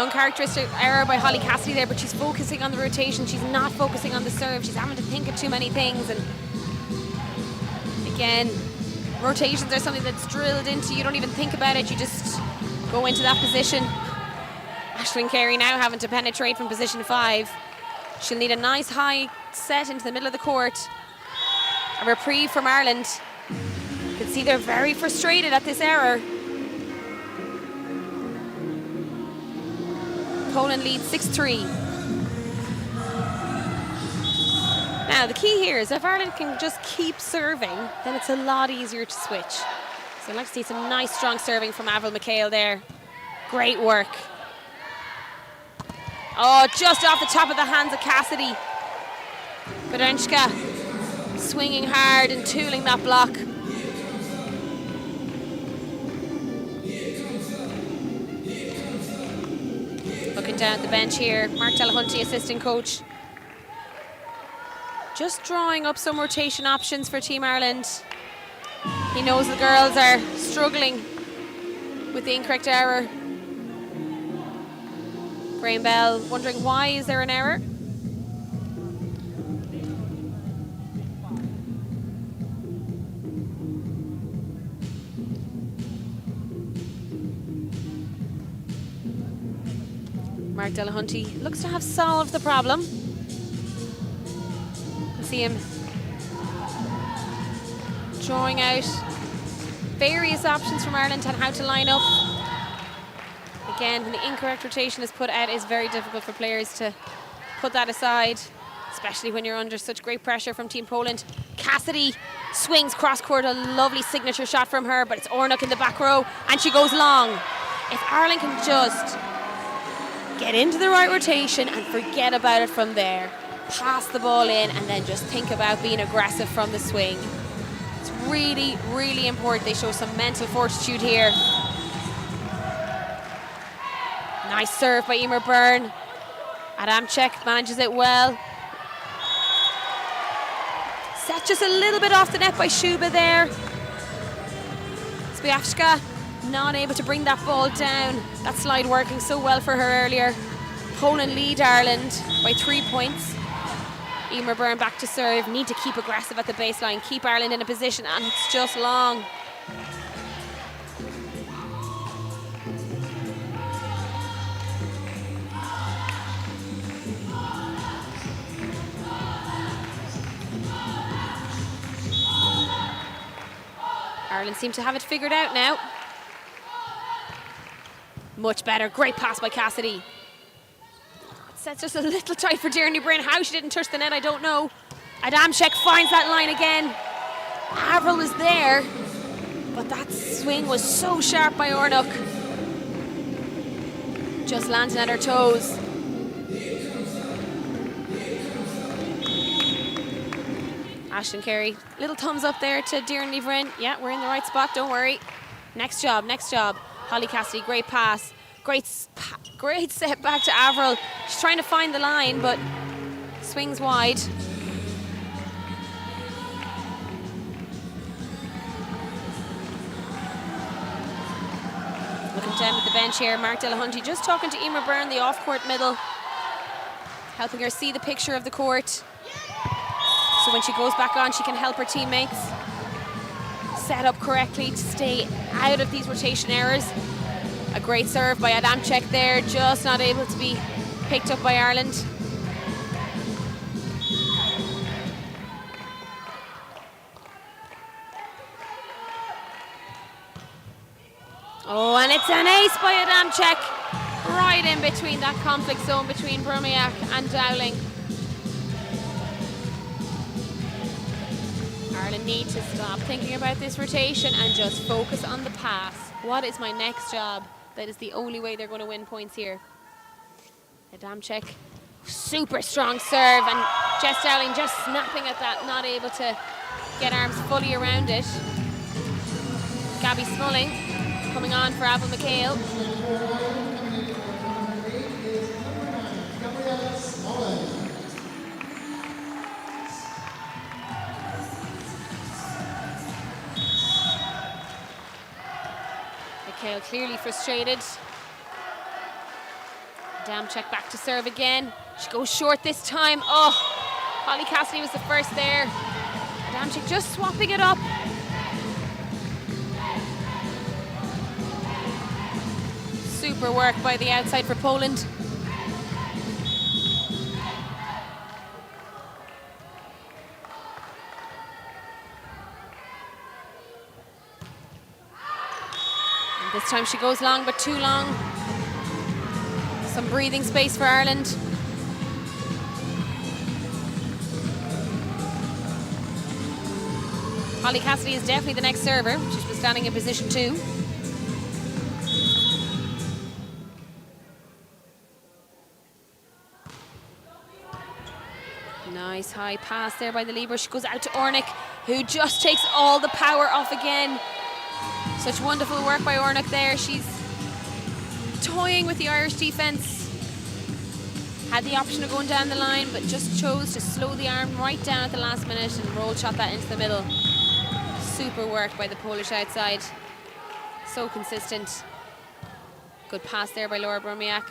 uncharacteristic error by Holly Cassidy there, but she's focusing on the rotation. She's not focusing on the serve. She's having to think of too many things. And again, rotations are something that's drilled into. You don't even think about it. You just go into that position. Aisling Carey now having to penetrate from position 5. She'll need a nice high set into the middle of the court. A reprieve from Ireland. You can see they're very frustrated at this error. Poland leads 6-3. Now the key here is if Ireland can just keep serving, then it's a lot easier to switch. So I'd like to see some nice strong serving from Avril McHale there. Great work. Oh, just off the top of the hands of Cassidy. Badenchka swinging hard and tooling that block. Looking down at the bench here, Mark Delahunty, assistant coach. Just drawing up some rotation options for Team Ireland. He knows the girls are struggling with the incorrect error. Graham Bell wondering why is there an error? Mark Delahunty looks to have solved the problem. You see him drawing out various options from Ireland on how to line up. Again, when the incorrect rotation is put out, it's very difficult for players to put that aside, especially when you're under such great pressure from Team Poland. Cassidy swings cross court, a lovely signature shot from her, but it's Ornock in the back row, and she goes long. If Ireland can just get into the right rotation and forget about it from there, pass the ball in, and then just think about being aggressive from the swing. It's really, really important they show some mental fortitude here. Nice serve by Emer Byrne. Adamczyk manages it well. Set just a little bit off the net by Shuba there. Spiavska not able to bring that ball down. That slide working so well for her earlier. Poland lead Ireland by 3 points. Emer Byrne back to serve. Need to keep aggressive at the baseline. Keep Ireland in a position, and it's just long. Ireland seem to have it figured out now. Much better. Great pass by Cassidy. Set's just a little tight for Tierney Bryn. How she didn't touch the net, I don't know. Adamczyk finds that line again. Avril was there, but that swing was so sharp by Ornock. Just landing at her toes. Aisling Carey, little thumbs up there to Tierney Bryn. Yeah, we're in the right spot, don't worry. Next job, next job. Holly Cassidy, great pass. Great set back to Avril. She's trying to find the line, but swings wide. Looking down at the bench here, Mark Delahunty just talking to Emer Byrne, the off-court middle, helping her see the picture of the court. So when she goes back on, she can help her teammates set up correctly to stay out of these rotation errors. A great serve by Adamczyk there, just not able to be picked up by Ireland. Oh, and it's an ace by Adamczyk, right in between that conflict zone between Brumiak and Dowling. Ireland need to stop thinking about this rotation and just focus on the pass. What is my next job? That is the only way they're going to win points here. Adamczyk, super strong serve, and Jess Dowling just snapping at that, not able to get arms fully around it. Gabby Smulling coming on for Avril McHale. McHale clearly frustrated. Adamczyk back to serve again. She goes short this time. Oh, Holly Cassidy was the first there. Adamczyk just swapping it up. Super work by the outside for Poland. And this time she goes long, but too long. Some breathing space for Ireland. Holly Cassidy is definitely the next server. She's been standing in position 2. Nice high pass there by the Libero. She goes out to Ornick, who just takes all the power off again. Such wonderful work by Ornick there. She's toying with the Irish defence. Had the option of going down the line, but just chose to slow the arm right down at the last minute and roll shot that into the middle. Super work by the Polish outside. So consistent. Good pass there by Laura Bromiak.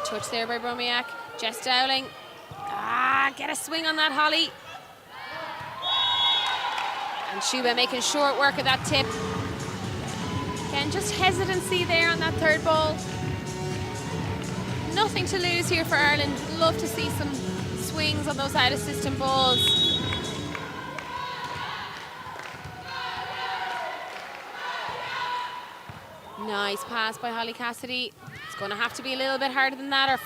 Touch there by Bromiak. Jess Dowling. Get a swing on that, Holly. And Shuba making short work of that tip. Again, just hesitancy there on that third ball. Nothing to lose here for Ireland. Love to see some swings on those out of system balls. Nice pass by Holly Cassidy. It's going to have to be a little bit harder than that or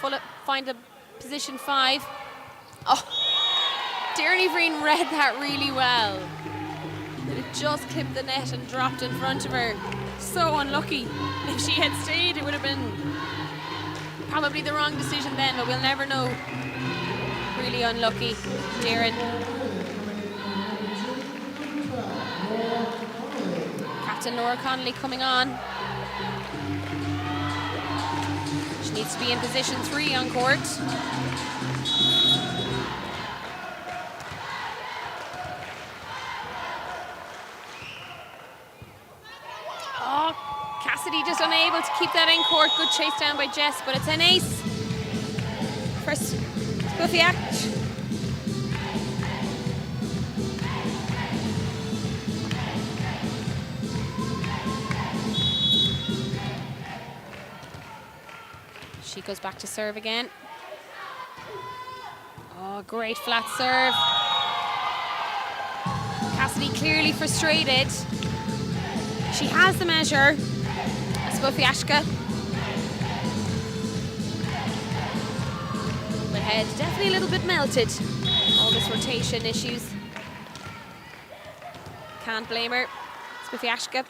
find a position 5. Oh, Tierney Vreen read that really well. It just clipped the net and dropped in front of her. So unlucky. If she had stayed, it would have been probably the wrong decision then, but we'll never know. Really unlucky, Darren. Captain Laura Connolly coming on. She needs to be in position 3 on court. Oh, Cassidy just unable to keep that in court. Good chase down by Jess, but it's an ace. First, Skufiak. She goes back to serve again. Oh, great flat serve. Cassidy clearly frustrated. She has the measure. Skufiashka. The head definitely a little bit melted. All this rotation issues. Can't blame her. Skufiashka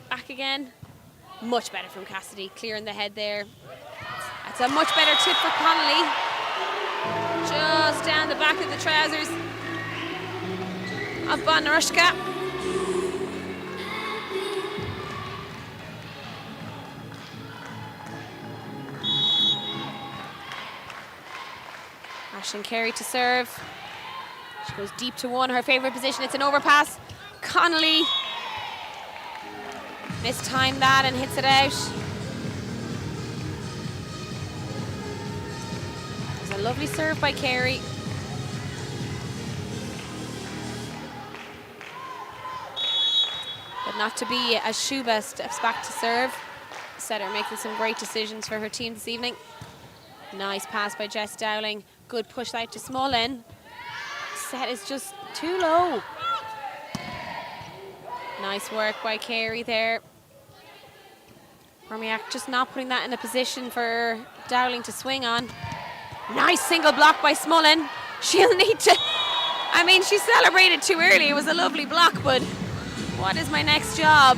back again. Much better from Cassidy, clearing the head there. That's a much better tip for Connolly. Just down the back of the trousers of Bonarushka. Ashton Carey to serve. She goes deep to 1, her favourite position. It's an overpass. Connolly mistimed that and hits it out. There's a lovely serve by Carey. But not to be as Shuba steps back to serve. Setter making some great decisions for her team this evening. Nice pass by Jess Dowling. Good push out to Smolin. Set is just too low. Nice work by Carey there. Bromiak just not putting that in a position for Dowling to swing on. Nice single block by Smolin. She'll need to... I mean, she celebrated too early. It was a lovely block, but what is my next job?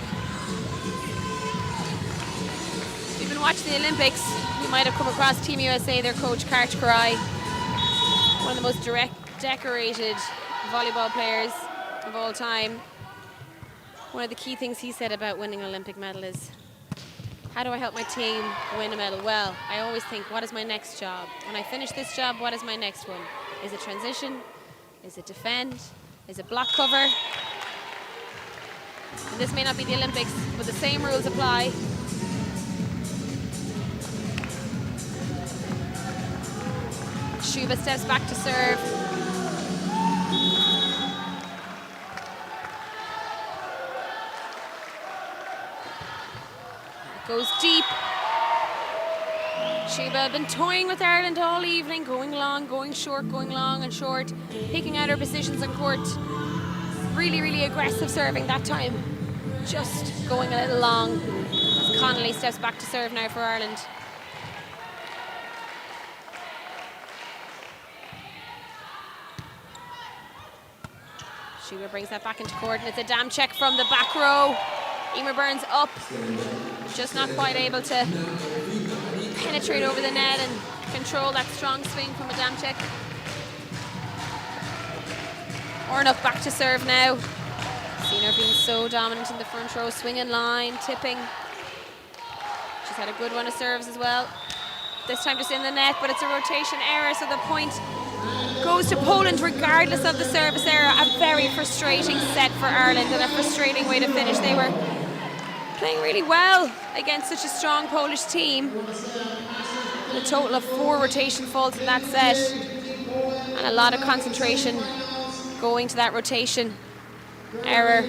If you've been watching the Olympics, you might have come across Team USA, their coach, Karch Karai. One of the most decorated volleyball players of all time. One of the key things he said about winning an Olympic medal is, how do I help my team win a medal? Well, I always think, what is my next job? When I finish this job, what is my next one? Is it transition? Is it defend? Is it block cover? And this may not be the Olympics, but the same rules apply. Shuba steps back to serve. Goes deep. Shuba had been toying with Ireland all evening, going long, going short, going long and short, picking out her positions on court. Really, really aggressive serving that time. Just going a little long. As Connolly steps back to serve now for Ireland. Shuba brings that back into court, and it's a damn check from the back row. Emer Burns up, just not quite able to penetrate over the net and control that strong swing from a dam check. Ornock back to serve now. Seen her being so dominant in the front row, swinging line, tipping. She's had a good run of serves as well. This time just in the net, but it's a rotation error, so the point goes to Poland regardless of the service error. A very frustrating set for Ireland and a frustrating way to finish. They were playing really well against such a strong Polish team. A total of 4 rotation faults in that set, and a lot of concentration going to that rotation error.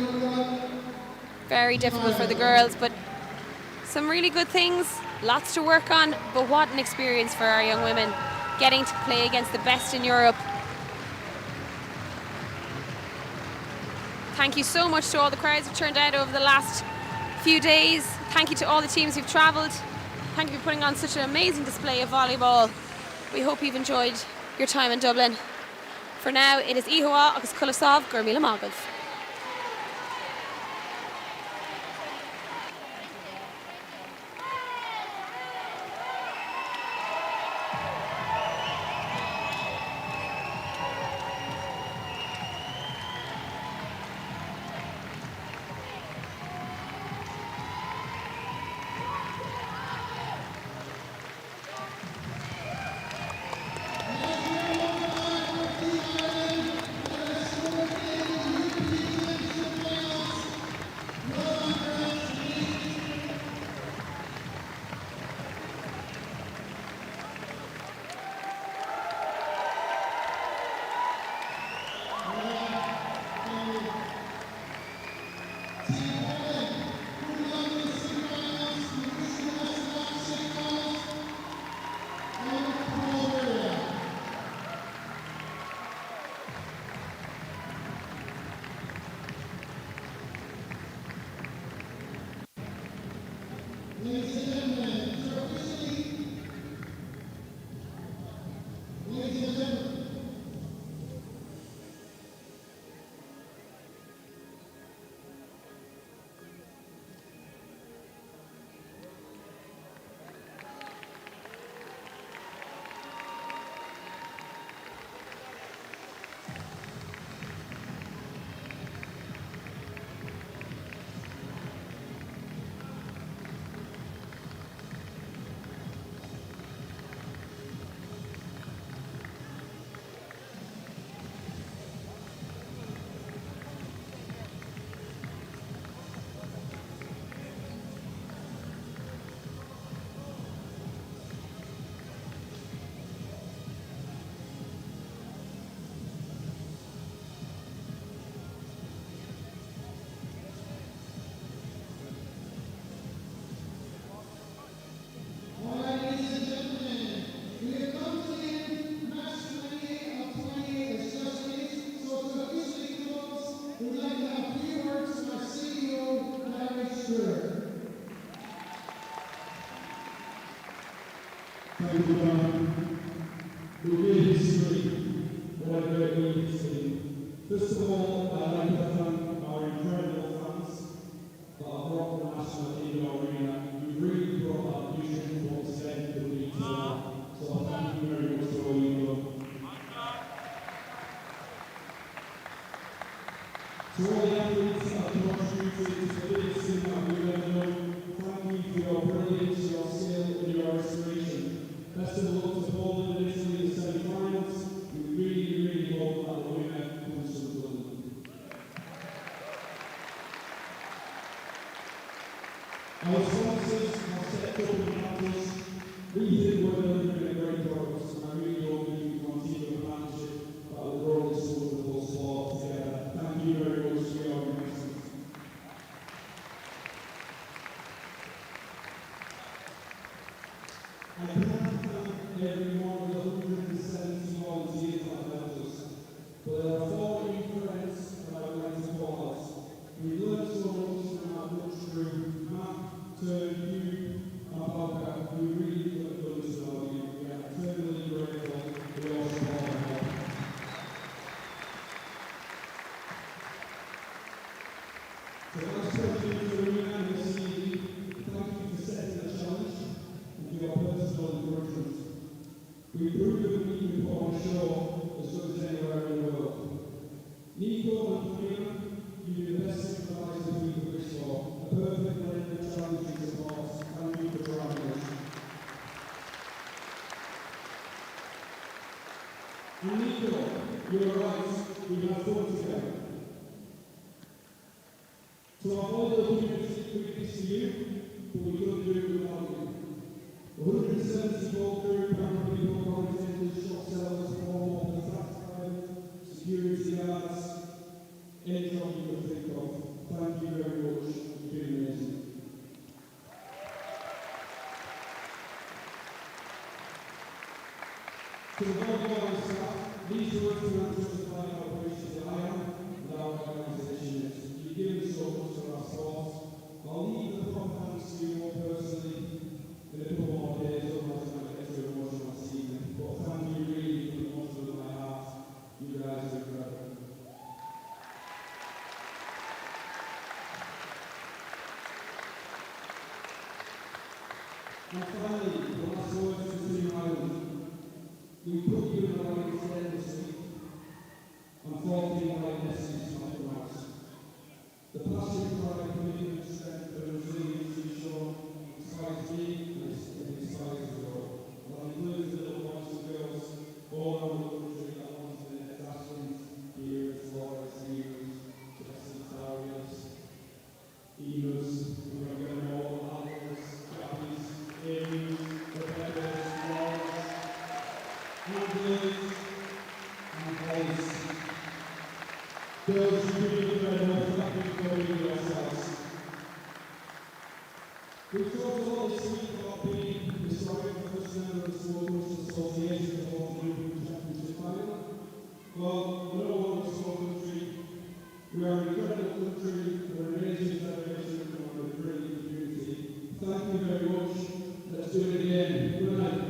Very difficult for the girls, but some really good things, lots to work on. But what an experience for our young women, getting to play against the best in Europe. Thank you so much to all the crowds who've turned out over the last few days. Thank you to all the teams who've travelled. Thank you for putting on such an amazing display of volleyball. We hope you've enjoyed your time in Dublin. For now, it is Ihoa agus Kulasov Gurmila Magov. Thank you, John. It really is great. What a great way to see. First of all, I'd like to thank our incredible fans that have brought the national team arena. You really brought that vision for what's said to the league. So thank you very much for all you've done. To all the athletes that have contributed to the biggest thing that we've ever done, thank you for your brilliance, your skill, and your inspiration. Best of luck to Poland in Italy in the semi-finals. We really, really hope that the winner comes from Dublin. I'm sure, as good as anywhere in the world. Nico and Camilla, you do the best supervisors we could wish for. A perfect blend of challenging support. Thank you for joining us. And Nico, you're right, we have fun together. So our whole community witness to you, but we couldn't do it without you. 174 crew, camera people, volunteers, shop sellers, formal, tax drivers, security guards, any job you could think of. Thank you very much. You've been amazing. To the volleyball staff, these words will justify how gracious I am and our organisation is. You've given so much to our sport. I'll leave the proper thanks to you more personally in a couple more days, otherwise I might get too emotional this evening. But thank you really from the bottom of my heart. You guys are incredible. And finally, the last words to Team Ireland. We put you in the right stead this week. Unfortunately, the right message is not from us. The passion for our commitment, strength, and resilience you show inspires me and inspires us all. That includes the little boys and girls all around the country that want to be the next athletes, heroes, lawyers, heroes, Tarians, Emus, who are going to all Alphas, Gabbies, Aries, Rebecca's, Lawrence, Handlers, and Hollis. Girls, you really incredible. Thank you for being yourselves. We've talked a lot this week about being historic first member of the Sports Association before the European Championship final. Well, we know what the sport country. We are an incredible country, we're an amazing federation, and we're a brilliant community. Thank you very much. Let's do it again. Good night.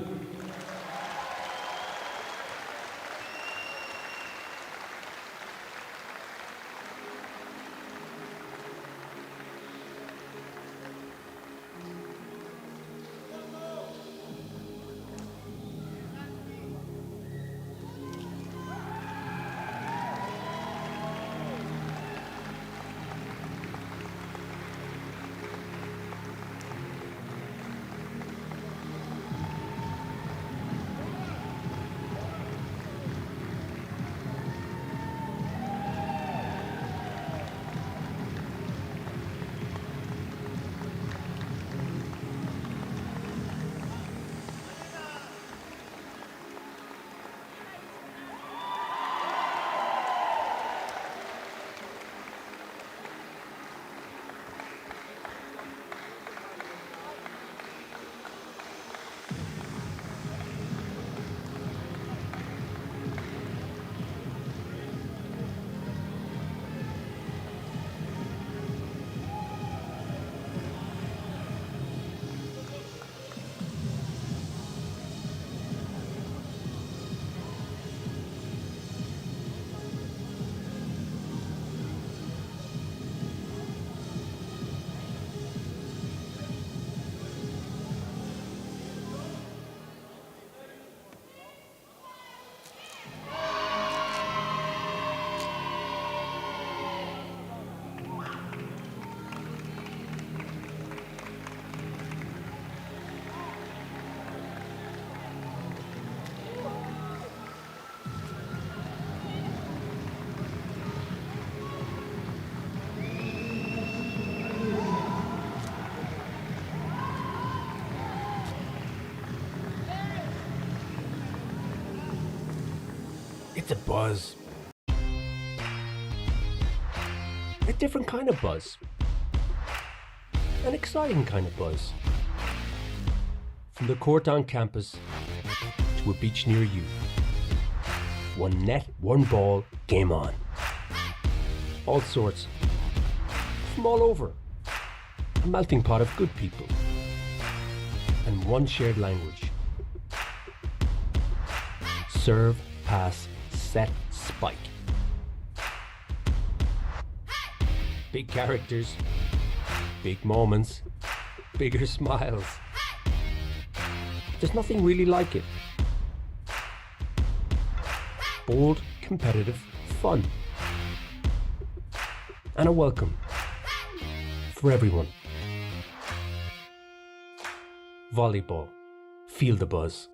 It's a buzz. A different kind of buzz. An exciting kind of buzz. From the court on campus to a beach near you. One net, one ball, game on. All sorts. From all over. A melting pot of good people. And one shared language. Serve, pass, set, spike. Big characters, big moments, bigger smiles. There's nothing really like it. bold, competitive fun. And a welcome for everyone. Volleyball. Feel the buzz.